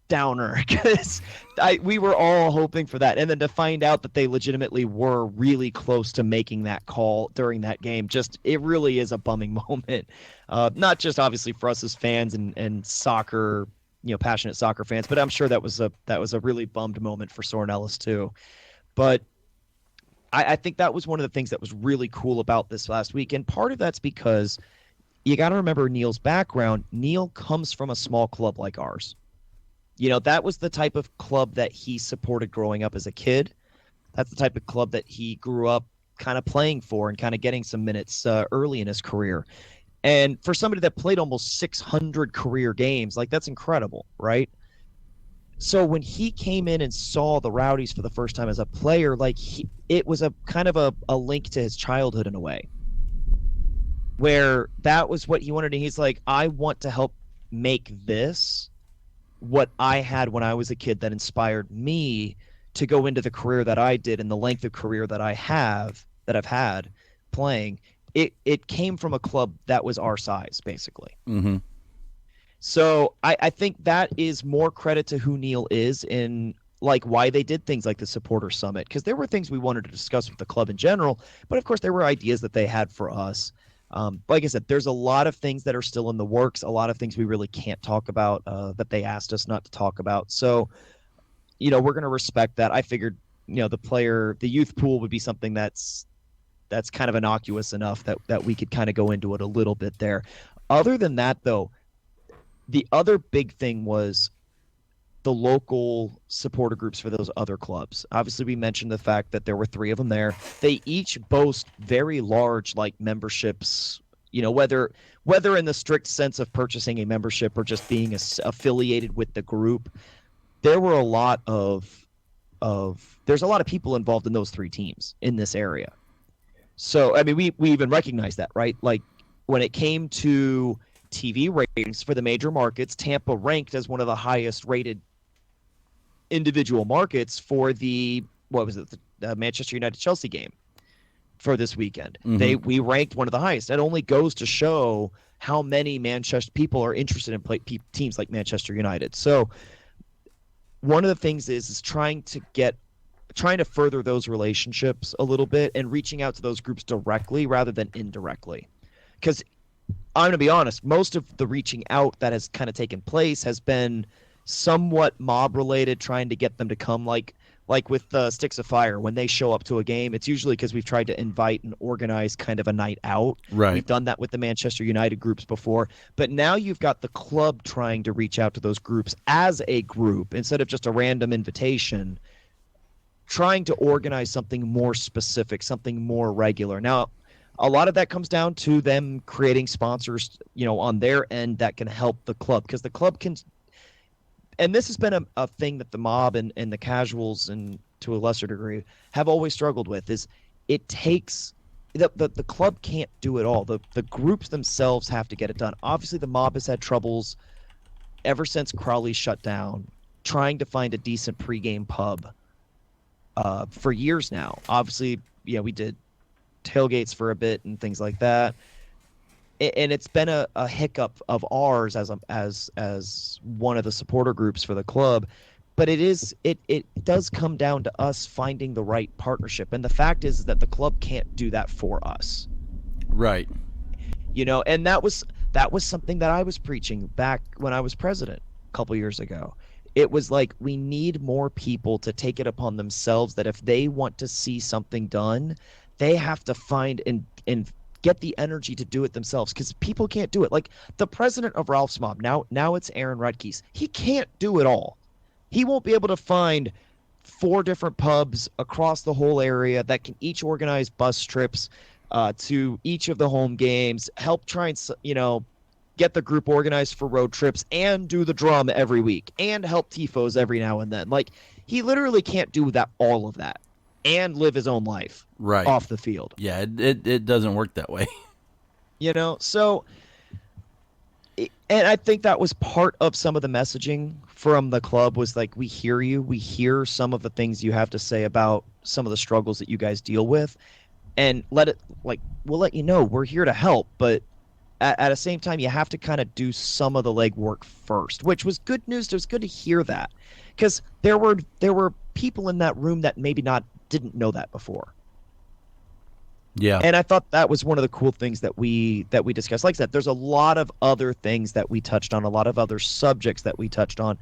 downer because we were all hoping for that. And then to find out that they legitimately were really close to making that call during that game, it really is a bumming moment. Not just obviously for us as fans and soccer, passionate soccer fans, but I'm sure that was a really bummed moment for Soren Ellis too. But I think that was one of the things that was really cool about this last week. And part of that's because you got to remember Neil's background. Neil comes from a small club like ours. That was the type of club that he supported growing up as a kid. That's the type of club that he grew up kind of playing for and kind of getting some minutes early in his career. And for somebody that played almost 600 career games, like that's incredible, right? So when he came in and saw the Rowdies for the first time as a player, it was a kind of a link to his childhood in a way, where that was what he wanted. And he's like, I want to help make this what I had when I was a kid that inspired me to go into the career that I did and the length of career that I've had playing. It came from a club that was our size, basically. Mm-hmm. So I think that is more credit to who Neil is in like why they did things like the Supporter Summit, because there were things we wanted to discuss with the club in general, but of course there were ideas that they had for us. Like I said, there's a lot of things that are still in the works, a lot of things we really can't talk about that they asked us not to talk about. So, we're going to respect that. I figured, the youth pool would be something that's kind of innocuous enough that we could kind of go into it a little bit there. Other than that, though, the other big thing was the local supporter groups for those other clubs. Obviously, we mentioned the fact that there were 3 of them there. They each boast very large memberships, whether in the strict sense of purchasing a membership or just being affiliated with the group. There were there's a lot of people involved in those 3 teams in this area. So, I mean, we even recognize that, right? Like when it came to TV ratings for the major markets, Tampa ranked as one of the highest rated individual markets for the Manchester United Chelsea game for this weekend. Mm-hmm. We ranked one of the highest. That only goes to show how many Manchester people are interested in teams like Manchester United. So one of the things is trying to further those relationships a little bit and reaching out to those groups directly rather than indirectly. Because I'm going to be honest, most of the reaching out that has kind of taken place has been somewhat mob related, trying to get them to come, like with Sticks of Fire. When they show up to a game, it's usually because we've tried to invite and organize kind of a night out. Right. We've done that with the Manchester United groups before, but now you've got the club trying to reach out to those groups as a group instead of just a random invitation, trying to organize something more specific, something more regular. Now, a lot of that comes down to them creating sponsors, on their end that can help the club, because the club can. And this has been a thing that the mob and the casuals, and to a lesser degree, have always struggled with, is it takes the club can't do it all. The groups themselves have to get it done. Obviously, the mob has had troubles ever since Crawley shut down, trying to find a decent pregame pub for years now. Obviously, we did tailgates for a bit and things like that. And it's been a hiccup of ours as one of the supporter groups for the club, but it does come down to us finding the right partnership. And the fact is that the club can't do that for us. Right. And that was something that I was preaching back when I was president a couple years ago. It was like, we need more people to take it upon themselves that if they want to see something done, they have to find and get the energy to do it themselves, because people can't do it. Like the president of Ralph's Mob, now it's Aaron Rutke's. He can't do it all. He won't be able to find 4 different pubs across the whole area that can each organize bus trips to each of the home games, help try and get the group organized for road trips, and do the drum every week, and help tifos every now and then. Like, he literally can't do all of that and live his own life off the field. Yeah, it doesn't work that way. So, and I think that was part of some of the messaging from the club, was like, we hear you. We hear some of the things you have to say about some of the struggles that you guys deal with, and we'll let you know we're here to help, but at the same time, you have to kind of do some of the legwork first, which was good news. It was good to hear that, because there were people in that room that maybe didn't know that before. Yeah. And I thought that was one of the cool things that we discussed. Like I said, there's a lot of other things that we touched on, a lot of other subjects that we touched on.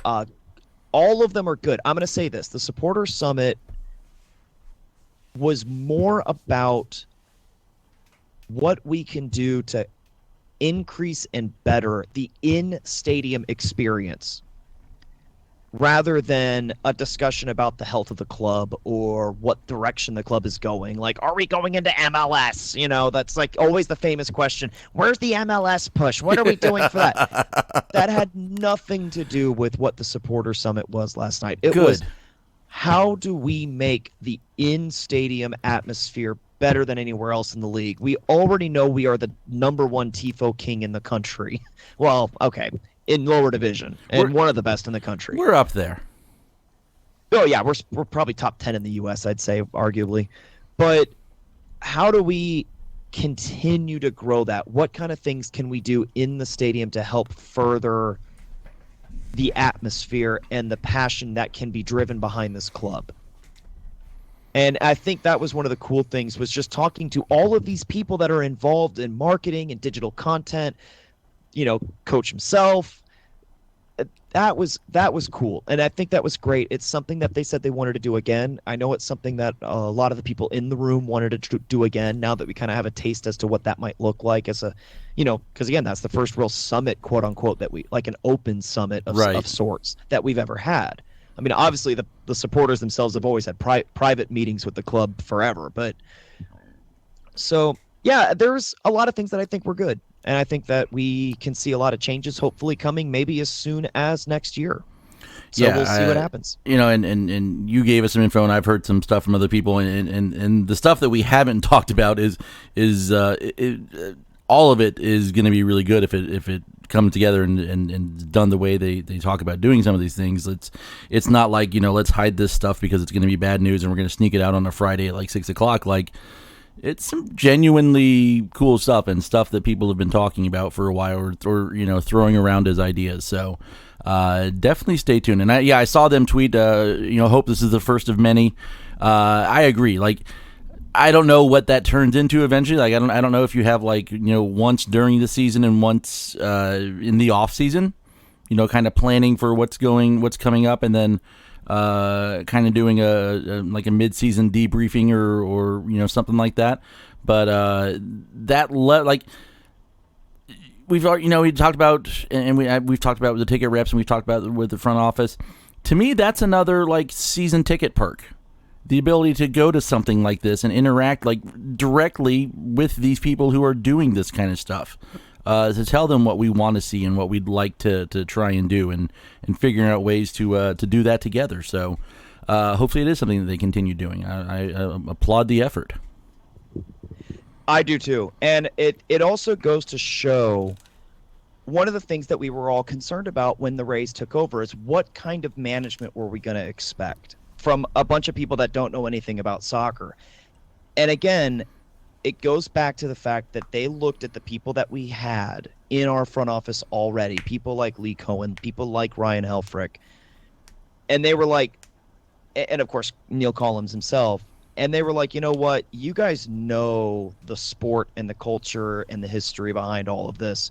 All of them are good. I'm going to say this. The Supporter Summit was more about what we can do to increase and better the in-stadium experience, rather than a discussion about the health of the club or what direction the club is going. Like, are we going into MLS? That's like always the famous question. Where's the MLS push? What are we doing for that? That had nothing to do with what the Supporter Summit was last night. It was, how do we make the in-stadium atmosphere better than anywhere else in the league? We already know we are the #1 tifo king in the country. Well, okay, in lower division, and one of the best in the country. We're up there. Oh yeah, we're probably top 10 in the U.S., I'd say, arguably. But how do we continue to grow that? What kind of things can we do in the stadium to help further the atmosphere and the passion that can be driven behind this club? And I think that was one of the cool things, was just talking to all of these people that are involved in marketing and digital content, Coach himself. That was cool. And I think that was great. It's something that they said they wanted to do again. I know it's something that a lot of the people in the room wanted to do again, now that we kind of have a taste as to what that might look like as a, because again, that's the first real summit, quote unquote, that we, like an open summit of sorts that we've ever had. I mean, obviously the supporters themselves have always had private meetings with the club forever, but so yeah, there's a lot of things that I think were good. And I think that we can see a lot of changes hopefully coming maybe as soon as next year. So we'll see what happens. And you gave us some info, and I've heard some stuff from other people, and the stuff that we haven't talked about is all of it is going to be really good if it comes together and done the way they talk about doing some of these things. It's not like, let's hide this stuff because it's going to be bad news and we're going to sneak it out on a Friday at like 6 o'clock. Like, It's some genuinely cool stuff and stuff that people have been talking about for a while or throwing around as ideas. So definitely stay tuned. And I saw them tweet, hope this is the first of many. I agree. Like, I don't know what that turns into eventually. Like, I don't know if you have once during the season and once in the off season, kind of planning for what's coming up, and then kind of doing a mid-season debriefing or something like that. But we talked about, and we've talked about with the ticket reps, and we've talked about with the front office. To me, that's another season ticket perk. The ability to go to something like this and interact directly with these people who are doing this kind of stuff, to tell them what we want to see and what we'd like to try and do, and figuring out ways to do that together. So hopefully it is something that they continue doing. I applaud the effort. I do too. And it also goes to show one of the things that we were all concerned about when the Rays took over is what kind of management were we going to expect from a bunch of people that don't know anything about soccer. And again, it goes back to the fact that they looked at the people that we had in our front office already, people like Lee Cohen, people like Ryan Helfrich, and they were like, and of course Neil Collins himself, and they were like, you know what, you guys know the sport and the culture and the history behind all of this.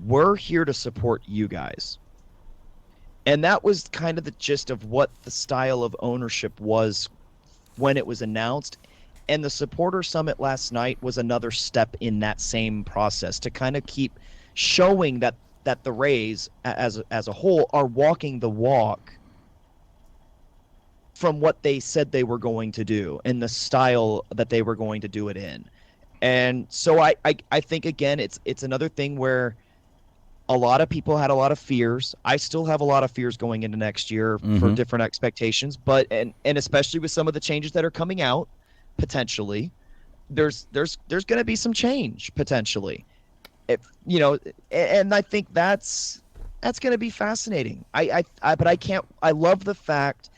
We're here to support you guys. And that was kind of the gist of what the style of ownership was when it was announced. And the Supporter Summit last night was another step in that same process to kind of keep showing that the Rays as a whole are walking the walk from what they said they were going to do and the style that they were going to do it in. And so I think, again, it's another thing where a lot of people had a lot of fears. I still have a lot of fears going into next year for different expectations, but and especially with some of the changes that are coming out potentially, there's going to be some change potentially. And I think that's going to be fascinating. But I love the fact,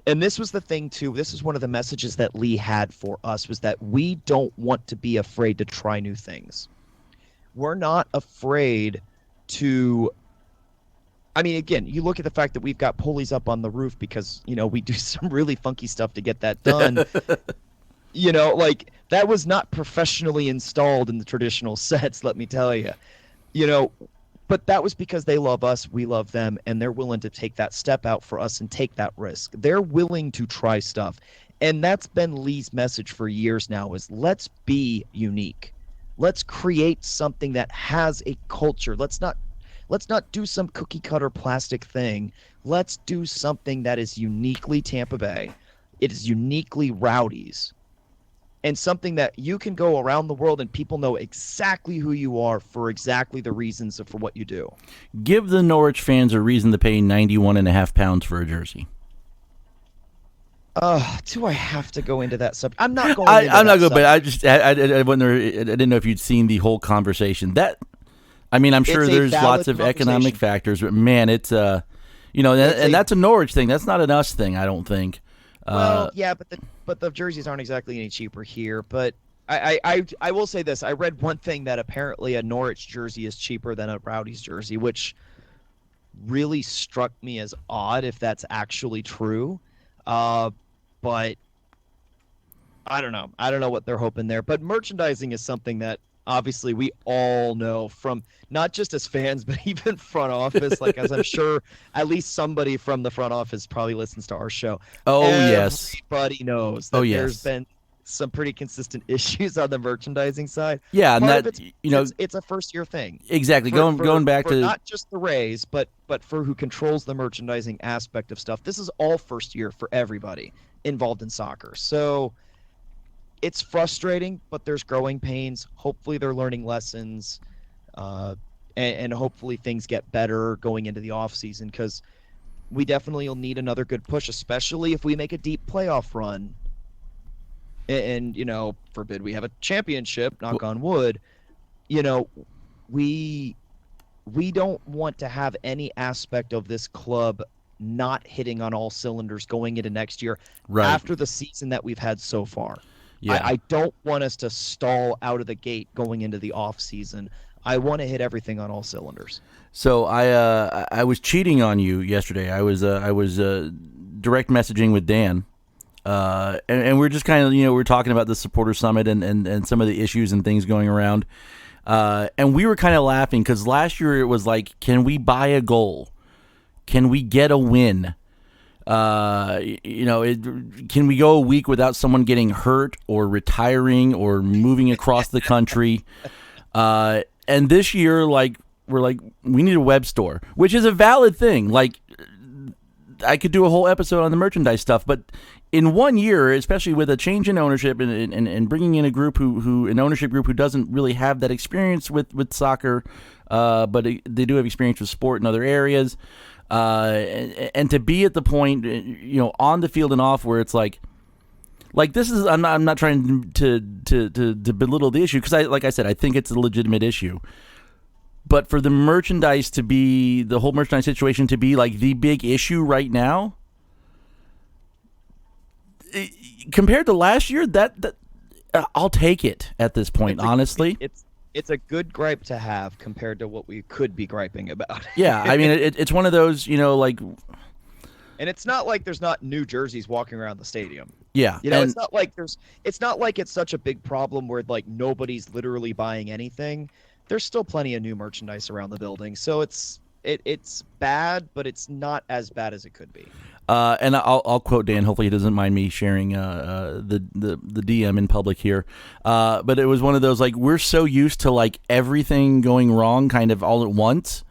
and this was the thing too, this is one of the messages that Lee had for us, was that we don't want to be afraid to try new things. We're not afraid to, I mean, again, you look at the fact that we've got pulleys up on the roof because, we do some really funky stuff to get that done. That was not professionally installed in the traditional sets, let me tell you. But that was because they love us, we love them, and they're willing to take that step out for us and take that risk. They're willing to try stuff. And that's been Lee's message for years now, is let's be unique. Let's create something that has a culture. Let's not do some cookie cutter plastic thing. Let's do something that is uniquely Tampa Bay. It is uniquely Rowdies. And something that you can go around the world and people know exactly who you are for exactly the reasons for what you do. Give the Norwich fans a reason to pay £91.50 for a jersey. Do I have to go into that subject? I'm not going. I'm not going, but I wonder. I didn't know if you'd seen the whole conversation. I'm sure there's lots of economic factors, but man, it's and that's a Norwich thing. That's not an us thing, I don't think. Well, yeah, but the jerseys aren't exactly any cheaper here. But I will say this: I read one thing that apparently a Norwich jersey is cheaper than a Rowdies jersey, which really struck me as odd if that's actually true. But I don't know. I don't know what they're hoping there. But merchandising is something that obviously we all know from not just as fans, but even front office. As I'm sure at least somebody from the front office probably listens to our show. Oh, yes. Everybody knows that there's been some pretty consistent issues on the merchandising side. Yeah, Part and that, it's a first-year thing. Exactly. Going back to not just the Rays, but for who controls the merchandising aspect of stuff. This is all first year for everybody involved in soccer. So it's frustrating, but there's growing pains. Hopefully they're learning lessons, and hopefully things get better going into the offseason, because we definitely will need another good push, especially if we make a deep playoff run. And forbid we have a championship, knock on wood, we don't want to have any aspect of this club not hitting on all cylinders going into next year after the season that we've had so far. Yeah. I don't want us to stall out of the gate going into the off season. I want to hit everything on all cylinders. So I was cheating on you yesterday. I was direct messaging with Dan, and we're just kind of we're talking about the Supporter Summit and some of the issues and things going around, and we were kind of laughing because last year it was like, can we buy a goal? Can we get a win? Can we go a week without someone getting hurt or retiring or moving across the country? And this year, we're like, we need a web store, which is a valid thing. Like, I could do a whole episode on the merchandise stuff, but in 1 year, especially with a change in ownership and bringing in a group an ownership group who doesn't really have that experience with soccer, but they do have experience with sport in other areas, and to be at the point, on the field and off, where it's like this is, I'm not trying to belittle the issue, because like I said, I think it's a legitimate issue. But for the merchandise to be, the whole merchandise situation to be like the big issue right now, compared to last year, that I'll take it at this point, honestly. It's a good gripe to have compared to what we could be griping about. Yeah, I mean, it's one of those, like... And it's not like there's not new jerseys walking around the stadium. Yeah. It's not like it's such a big problem where like nobody's literally buying anything. There's still plenty of new merchandise around the building. So it's bad, but it's not as bad as it could be. And I'll quote Dan. Hopefully he doesn't mind me sharing the DM in public here. But it was one of those, like, we're so used to like everything going wrong kind of all at once.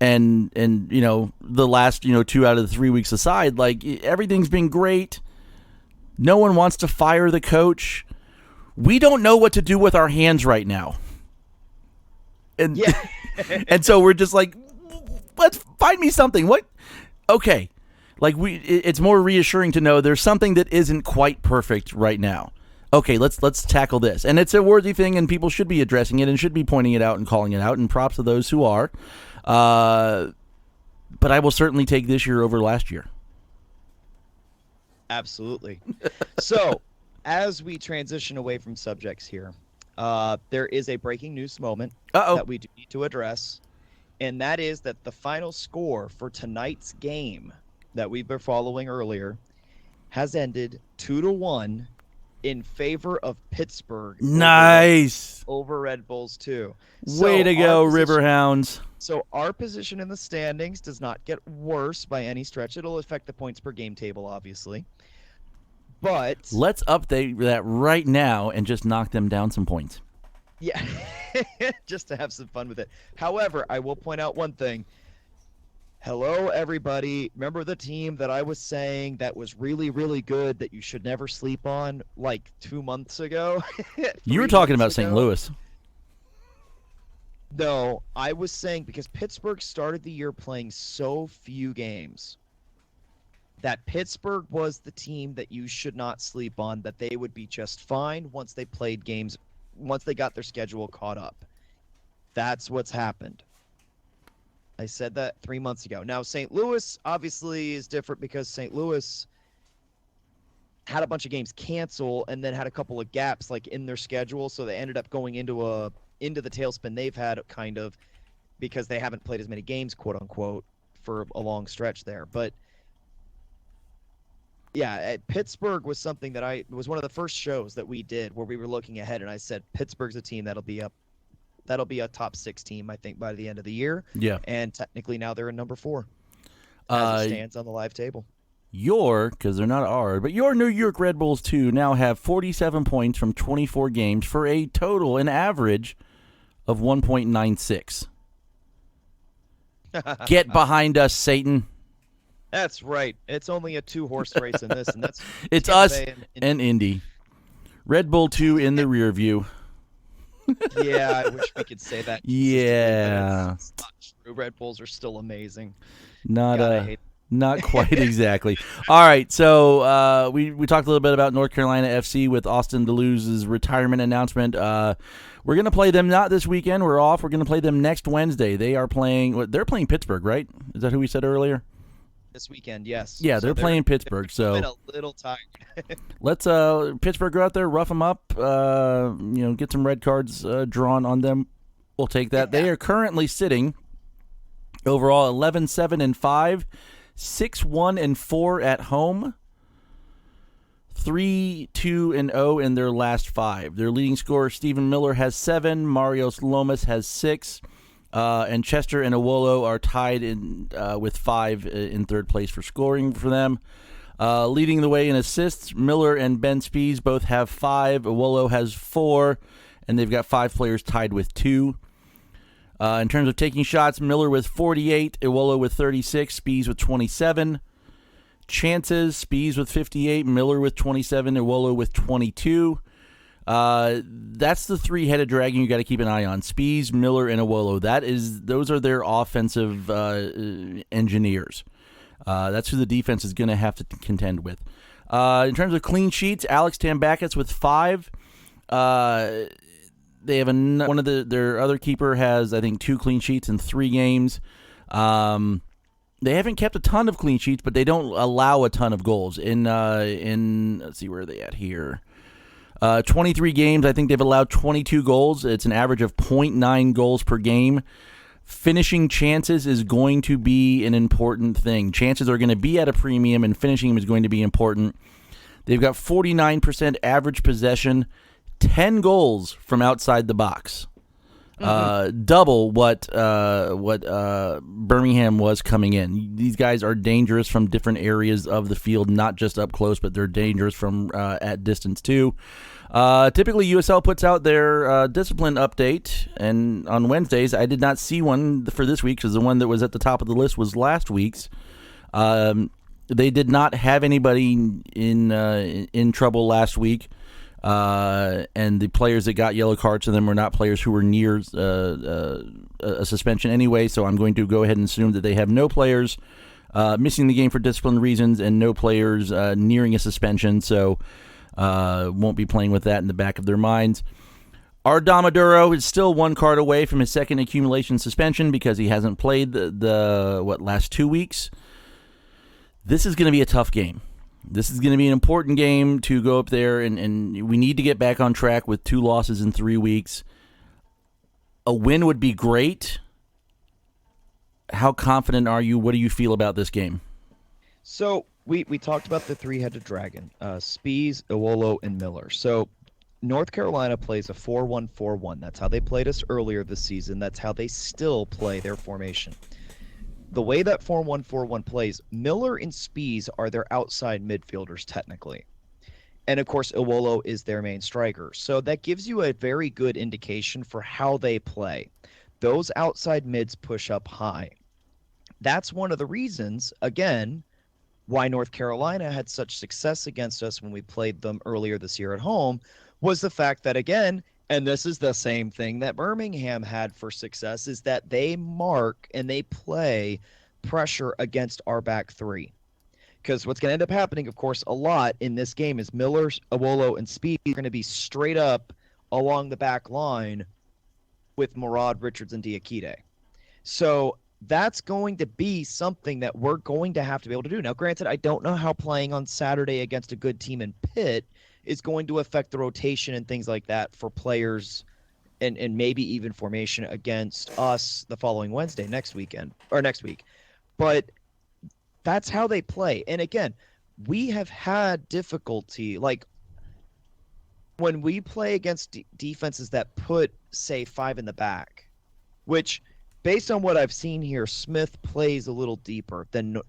And the last 2 out of the 3 weeks aside, like, everything's been great. No one wants to fire the coach. We don't know what to do with our hands right now. And yeah. And so we're just like, let's find me something. What? Okay. Like, it's more reassuring to know there's something that isn't quite perfect right now. Okay, let's tackle this. And it's a worthy thing, and people should be addressing it and should be pointing it out and calling it out, and props to those who are. But I will certainly take this year over last year. Absolutely. So, as we transition away from subjects here, there is a breaking news moment that we do need to address, and that is that the final score for tonight's game that we were following earlier has ended 2-1 in favor of Pittsburgh. Nice. Over Red Bulls 2. Way to go, Riverhounds. So our position in the standings does not get worse by any stretch. It'll affect the points per game table, obviously. But let's update that right now and just knock them down some points. Yeah, just to have some fun with it. However, I will point out one thing. Hello, everybody. Remember the team that I was saying that was really, really good that you should never sleep on like 2 months ago? You were talking about St. Louis. No, I was saying because Pittsburgh started the year playing so few games that Pittsburgh was the team that you should not sleep on, that they would be just fine once they played games, once they got their schedule caught up. That's what's happened. I said that 3 months ago. Now, St. Louis obviously is different because St. Louis had a bunch of games cancel and then had a couple of gaps like in their schedule, so they ended up going into the tailspin they've had kind of because they haven't played as many games, quote unquote, for a long stretch there. But yeah, Pittsburgh was something that it was one of the first shows that we did where we were looking ahead, and I said Pittsburgh's a team that'll be a top 6 team, I think, by the end of the year. Yeah. And technically now they're in number 4 as it stands on the live table. Because they're not ours, but your New York Red Bulls 2 now have 47 points from 24 games for a total, an average of 1.96. Get behind us, Satan. That's right. It's only a 2-horse race in this, and that's it's us and Indy. Red Bull 2 in the rear view. Yeah, I wish we could say that. Yeah. It's not true. Red Bulls are still amazing. Not quite exactly. All right, so we talked a little bit about North Carolina FC with Austin DeLuse's retirement announcement. We're going to play them not this weekend. We're off. We're going to play them next Wednesday. They're playing Pittsburgh, right? Is that who we said earlier? this weekend. Yes. Yeah, So they're playing Pittsburgh, so been a little tired. let's Pittsburgh go out there, rough them up, get some red cards drawn on them. We'll take that. They are currently sitting overall 11-7-5, 6-1-4 at home, 3-2-0 in their last 5. Their leading scorer Stephen Miller has 7, Marios Lomas has 6, and Chester and Awolo are tied in with 5 in third place for scoring for them. Leading the way in assists, Miller and Ben Spees both have 5. Awolo has 4, and they've got 5 players tied with 2. In terms of taking shots, Miller with 48, Awolo with 36, Spees with 27. Chances, Spees with 58, Miller with 27, Awolo with 22. That's the three-headed dragon you got to keep an eye on. Spees, Miller, and Awolo. Those are their offensive engineers. That's who the defense is going to have to contend with. In terms of clean sheets, Alex Tambakis with 5. They have their other keeper has, I think, 2 clean sheets in 3 games. They haven't kept a ton of clean sheets, but they don't allow a ton of goals. In let's see, where are they at here? 23 games, I think they've allowed 22 goals. It's an average of 0.9 goals per game. Finishing chances is going to be an important thing. Chances are going to be at a premium, and finishing them is going to be important. They've got 49% average possession, 10 goals from outside the box. Double what Birmingham was coming in. These guys are dangerous from different areas of the field, not just up close, but they're dangerous from at distance too. Typically, USL puts out their discipline update, and on Wednesdays, I did not see one for this week because the one that was at the top of the list was last week's. They did not have anybody in trouble last week. And the players that got yellow cards to them were not players who were near a suspension anyway, so I'm going to go ahead and assume that they have no players missing the game for discipline reasons and no players nearing a suspension, so won't be playing with that in the back of their minds. Ardamaduro is still 1 card away from his second accumulation suspension because he hasn't played the last 2 weeks. This is going to be a tough game. This is going to be an important game to go up there, and we need to get back on track with 2 losses in 3 weeks. A win would be great. How confident are you? What do you feel about this game? So we talked about the three-headed dragon, Spees, Awolo, and Miller. So North Carolina plays a 4-1-4-1. That's how they played us earlier this season. That's how they still play their formation. The way that 4-1-4-1 plays, Miller and Spees are their outside midfielders technically. And of course, Awolo is their main striker. So that gives you a very good indication for how they play. Those outside mids push up high. That's one of the reasons, again, why North Carolina had such success against us when we played them earlier this year at home, was the fact that, again, and this is the same thing that Birmingham had for success, is that they mark and they play pressure against our back 3. Because what's going to end up happening, of course, a lot in this game is Miller, Awolo, and Speed are going to be straight up along the back line with Murad, Richards, and Diakite. So that's going to be something that we're going to have to be able to do. Now, granted, I don't know how playing on Saturday against a good team in Pitt is going to affect the rotation and things like that for players and maybe even formation against us the following Wednesday, next week. But that's how they play. And again, we have had difficulty, like when we play against defenses that put, say, 5 in the back, which based on what I've seen here, Smith plays a little deeper than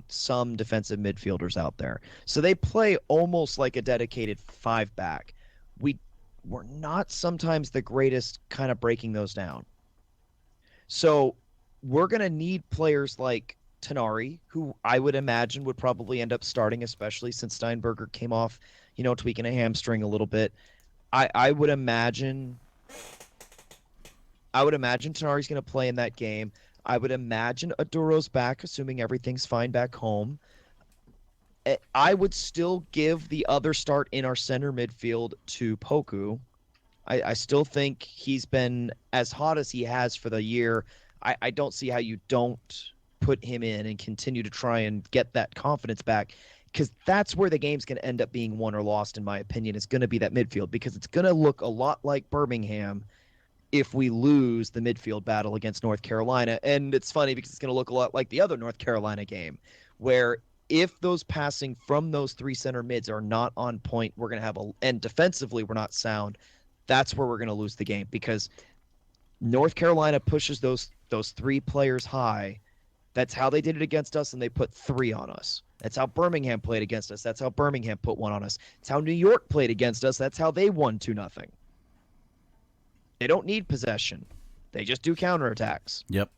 some defensive midfielders out there. So they play almost like a dedicated 5-back. We're not sometimes the greatest kind of breaking those down. So we're going to need players like Tenari, who I would imagine would probably end up starting, especially since Steinberger came off, tweaking a hamstring a little bit. I would imagine Tenari's going to play in that game. I would imagine Aduro's back, assuming everything's fine back home. I would still give the other start in our center midfield to Poku. I still think he's been as hot as he has for the year. I don't see how you don't put him in and continue to try and get that confidence back, because that's where the game's going to end up being won or lost, in my opinion. It's going to be that midfield, because it's going to look a lot like Birmingham if we lose the midfield battle against North Carolina. And it's funny because it's going to look a lot like the other North Carolina game, where if those passing from those three center mids are not on point, we're going to have and defensively we're not sound, that's where we're going to lose the game, because North Carolina pushes those three players high. That's how they did it against us, and they put 3 on us. That's how Birmingham played against us. That's how Birmingham put 1 on us. It's how New York played against us. That's how they won 2-0. They don't need possession. They just do counterattacks. Yep.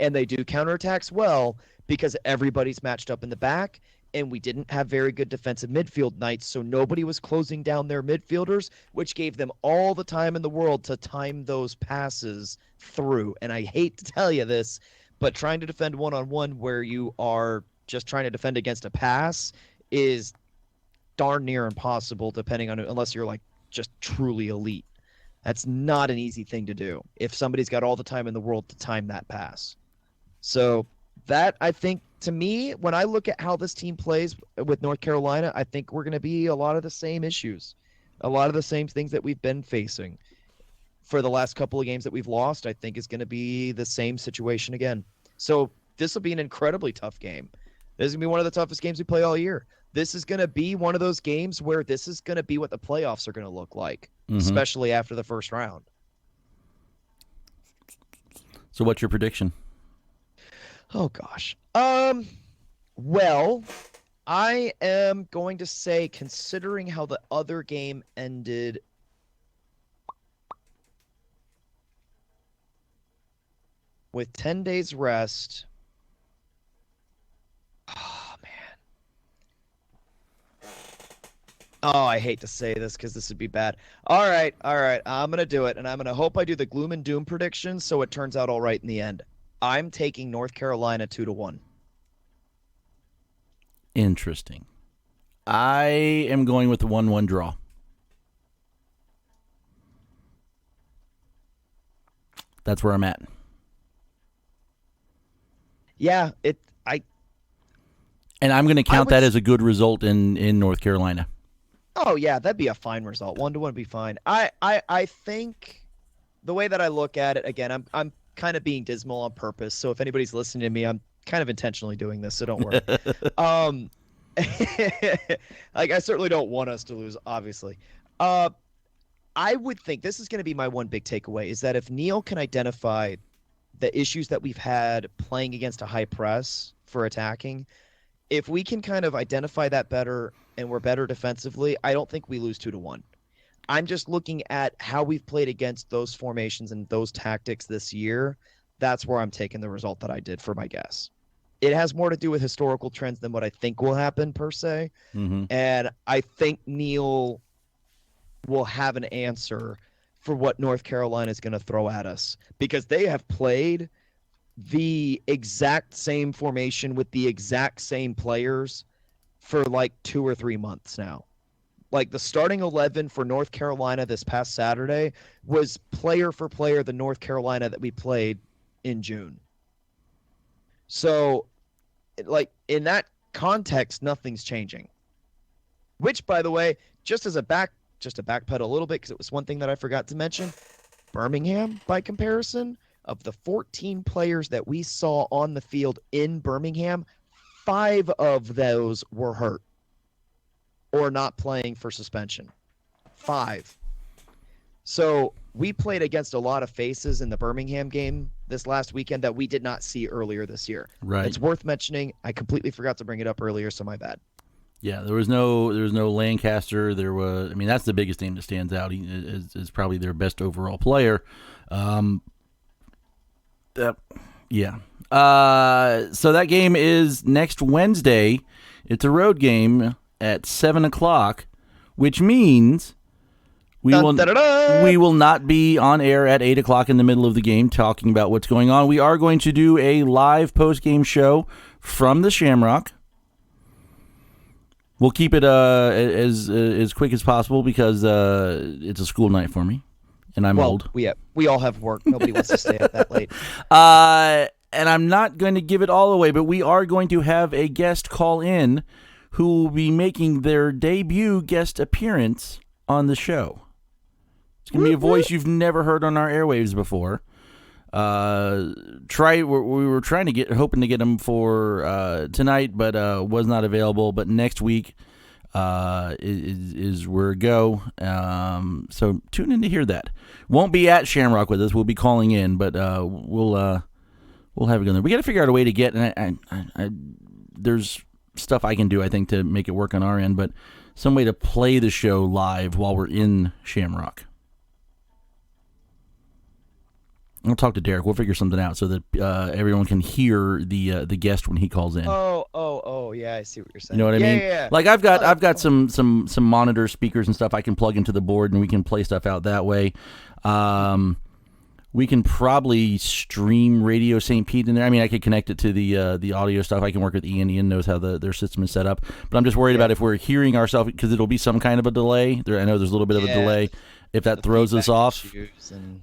And they do counterattacks well because everybody's matched up in the back, and we didn't have very good defensive midfield nights, so nobody was closing down their midfielders, which gave them all the time in the world to time those passes through. And I hate to tell you this, but trying to defend one-on-one where you are just trying to defend against a pass is darn near impossible, unless you're like just truly elite. That's not an easy thing to do if somebody's got all the time in the world to time that pass. So that, I think, to me, when I look at how this team plays with North Carolina, I think we're going to be a lot of the same issues, a lot of the same things that we've been facing for the last couple of games that we've lost. I think is going to be the same situation again. So this will be an incredibly tough game. This is going to be one of the toughest games we play all year. This is going to be one of those games where this is going to be what the playoffs are going to look like, especially after the first round. So what's your prediction? Oh, gosh. Well, I am going to say, considering how the other game ended, with 10 days rest. Oh, man. Oh, I hate to say this because this would be bad. All right. I'm going to do it, and I'm going to hope I do the gloom and doom predictions so it turns out all right in the end. I'm taking North Carolina 2-1. Interesting. I am going with the 1-1 draw. That's where I'm at. Yeah, and I'm going to count that as a good result in North Carolina. Oh yeah, that'd be a fine result. 1-1 would be fine. I think the way that I look at it, again, I'm kind of being dismal on purpose. So if anybody's listening to me, I'm kind of intentionally doing this, so don't worry. Like, I certainly don't want us to lose, obviously. I would think this is going to be my one big takeaway, is that if Neil can identify the issues that we've had playing against a high press for attacking, if we can kind of identify that better and we're better defensively, I don't think we lose 2-1. I'm just looking at how we've played against those formations and those tactics this year. That's where I'm taking the result that I did for my guess. It has more to do with historical trends than what I think will happen per se. And I think Neil will have an answer for what North Carolina is going to throw at us, because they have played the exact same formation with the exact same players for like 2 or 3 months now. Like, the starting 11 for North Carolina this past Saturday was player for player the North Carolina that we played in June. So, like, in that context, nothing's changing. Which, by the way, just to backpedal a little bit, because it was one thing that I forgot to mention, Birmingham, by comparison, of the 14 players that we saw on the field in Birmingham, 5 of those were hurt or not playing for suspension. 5. So we played against a lot of faces in the Birmingham game this last weekend that we did not see earlier this year. Right. It's worth mentioning. I completely forgot to bring it up earlier, so my bad. Yeah, there was no Lancaster. There was, I mean, that's the biggest name that stands out. He is probably their best overall player. Yeah. So that game is next Wednesday. It's a road game at 7:00, which means we will not be on air at 8:00 in the middle of the game talking about what's going on. We are going to do a live post-game show from the Shamrock. We'll keep it as quick as possible because it's a school night for me, and I'm old. We all have work. Nobody wants to stay up that late. and I'm not going to give it all away, but we are going to have a guest call in who will be making their debut guest appearance on the show. It's going to be a voice you've never heard on our airwaves before. We were hoping to get him for tonight, but was not available. But next week is where go. So tune in to hear that. Won't be at Shamrock with us. We'll be calling in, but we'll have it going there. We got to figure out a way to get. And there's stuff I can do, I think, to make it work on our end, but some way to play the show live while we're in Shamrock. I'll talk to Derek. We'll figure something out so that everyone can hear the guest when he calls in. Oh, yeah, I see what you're saying. You know what I mean? Yeah. Like I've got some monitor speakers and stuff I can plug into the board, and we can play stuff out that way. We can probably stream Radio St. Pete in there. I mean, I could connect it to the audio stuff. I can work with Ian. Ian knows how their system is set up. But I'm just worried about if we're hearing ourselves, because it'll be some kind of a delay. I know there's a little bit of a delay. If that throws us off,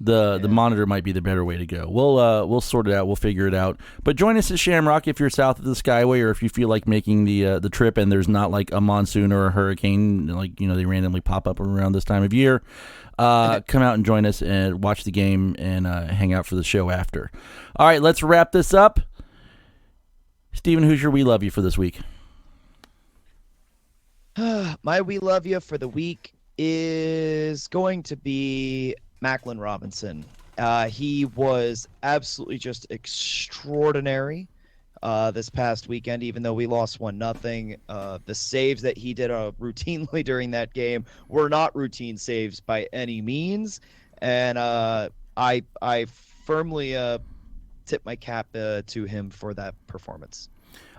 the monitor might be the better way to go. We'll sort it out. We'll figure it out. But join us at Shamrock if you're south of the Skyway, or if you feel like making the trip and there's not like a monsoon or a hurricane, like they randomly pop up around this time of year. Come out and join us and watch the game and hang out for the show after. All right, let's wrap this up. Steven Hoosier, we love you for this week. My we love you for the week is going to be Macklin Robinson. He was absolutely just extraordinary this past weekend, even though we lost 1-0. The saves that he did routinely during that game were not routine saves by any means, and I firmly tip my cap to him for that performance.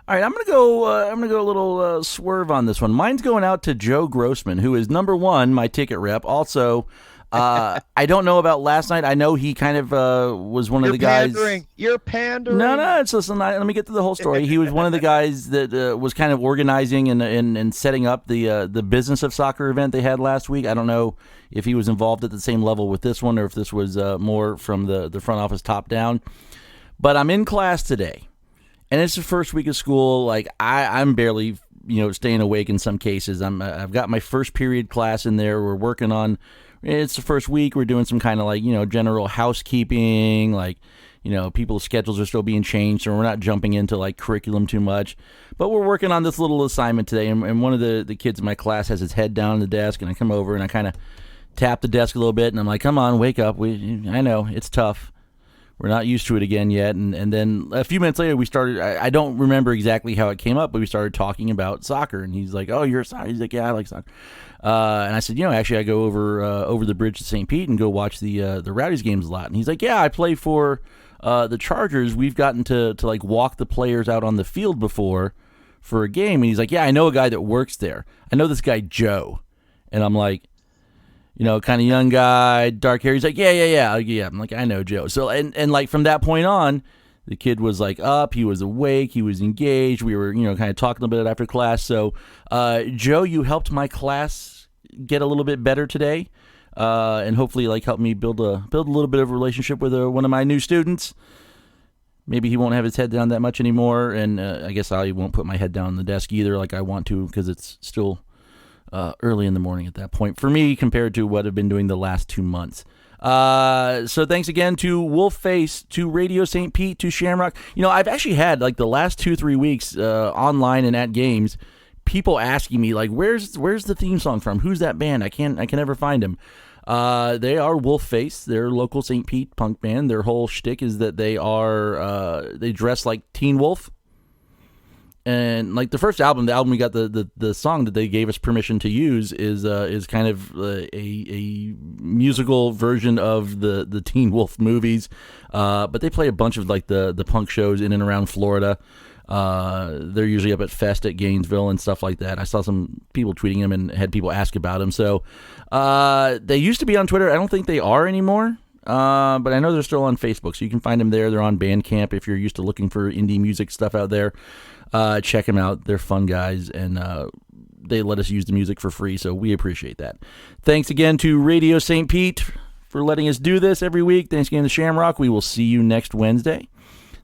All right, I'm gonna go a little swerve on this one. Mine's going out to Joe Grossman, who is number one, my ticket rep. Also, I don't know about last night. I know he kind of was one of the guys. You're pandering. No. Listen. Let me get to the whole story. He was one of the guys that was kind of organizing and setting up the business of soccer event they had last week. I don't know if he was involved at the same level with this one, or if this was more from the front office top down. But I'm in class today. And it's the first week of school. Like I'm barely, staying awake in some cases. I've got my first period class in there. We're working on. It's the first week. We're doing some kind of like general housekeeping. Like people's schedules are still being changed, so we're not jumping into like curriculum too much. But we're working on this little assignment today. And one of the kids in my class has his head down on the desk, and I come over and I kind of tap the desk a little bit, and I'm like, "Come on, wake up. I know it's tough. We're not used to it again yet." And then a few minutes later, we started, I don't remember exactly how it came up, but we started talking about soccer. And he's like, "Oh, you're a soccer?" He's like, "Yeah, I like soccer." And I said, actually, I go over the bridge to St. Pete and go watch the Rowdies games a lot. And he's like, "Yeah, I play for the Chargers. We've gotten to like walk the players out on the field before for a game." And he's like, "Yeah, I know a guy that works there. I know this guy, Joe." And I'm like, kind of young guy, dark hair. He's like, yeah. I'm like, "I know Joe." So, and like from that point on, the kid was like up, he was awake, he was engaged. We were, kind of talking a bit after class. So, Joe, you helped my class get a little bit better today, and hopefully like help me build a little bit of a relationship with one of my new students. Maybe he won't have his head down that much anymore, and I guess I won't put my head down on the desk either like I want to, because it's still early in the morning at that point for me compared to what I've been doing the last 2 months. So thanks again to Wolfface, to Radio St. Pete, to Shamrock. I've actually had like the last 2-3 weeks online and at games, people asking me like, where's the theme song from? Who's that band? I can never find them. They are Wolfface. They're a local St. Pete punk band. Their whole shtick is that they dress like Teen Wolf. And like the first album, we got the song that they gave us permission to use is kind of a musical version of the Teen Wolf movies, but they play a bunch of like the punk shows in and around Florida. They're usually up at Fest at Gainesville and stuff like that. I saw some people tweeting them and had people ask about them. So they used to be on Twitter. I don't think they are anymore. But I know they're still on Facebook, so you can find them there. They're on Bandcamp if you're used to looking for indie music stuff out there. Check them out. They're fun guys, and they let us use the music for free, so we appreciate that. Thanks again to Radio St. Pete for letting us do this every week. Thanks again to Shamrock. We will see you next Wednesday.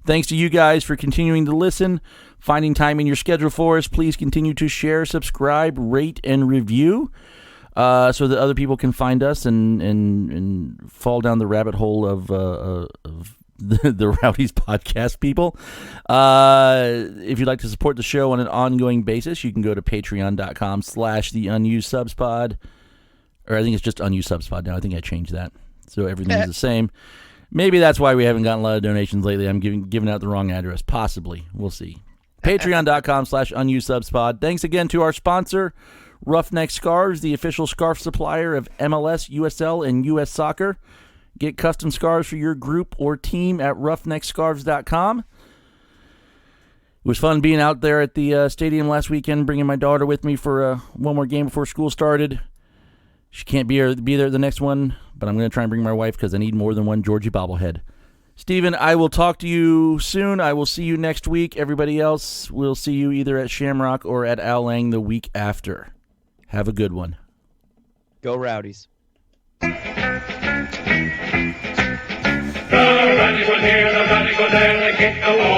Thanks to you guys for continuing to listen, finding time in your schedule for us. Please continue to share, subscribe, rate, and review so that other people can find us and fall down the rabbit hole of the Rowdies podcast people. If you'd like to support the show on an ongoing basis, you can go to patreon.com/theUnusedSubsPod. Or I think it's just Unused Subspod now. I think I changed that. So everything's the same. Maybe that's why we haven't gotten a lot of donations lately. I'm giving out the wrong address. Possibly. We'll see. Patreon.com/UnusedSubsPod. Thanks again to our sponsor, Roughneck Scarves, the official scarf supplier of MLS, USL, and US Soccer. Get custom scarves for your group or team at roughneckscarves.com. It was fun being out there at the stadium last weekend, bringing my daughter with me for one more game before school started. She can't be there the next one, but I'm going to try and bring my wife because I need more than one Georgie bobblehead. Steven, I will talk to you soon. I will see you next week. Everybody else, we'll see you either at Shamrock or at Al Lang the week after. Have a good one. Go Rowdies. The Rowdies were here, the Rowdies were there, they kicked the wall.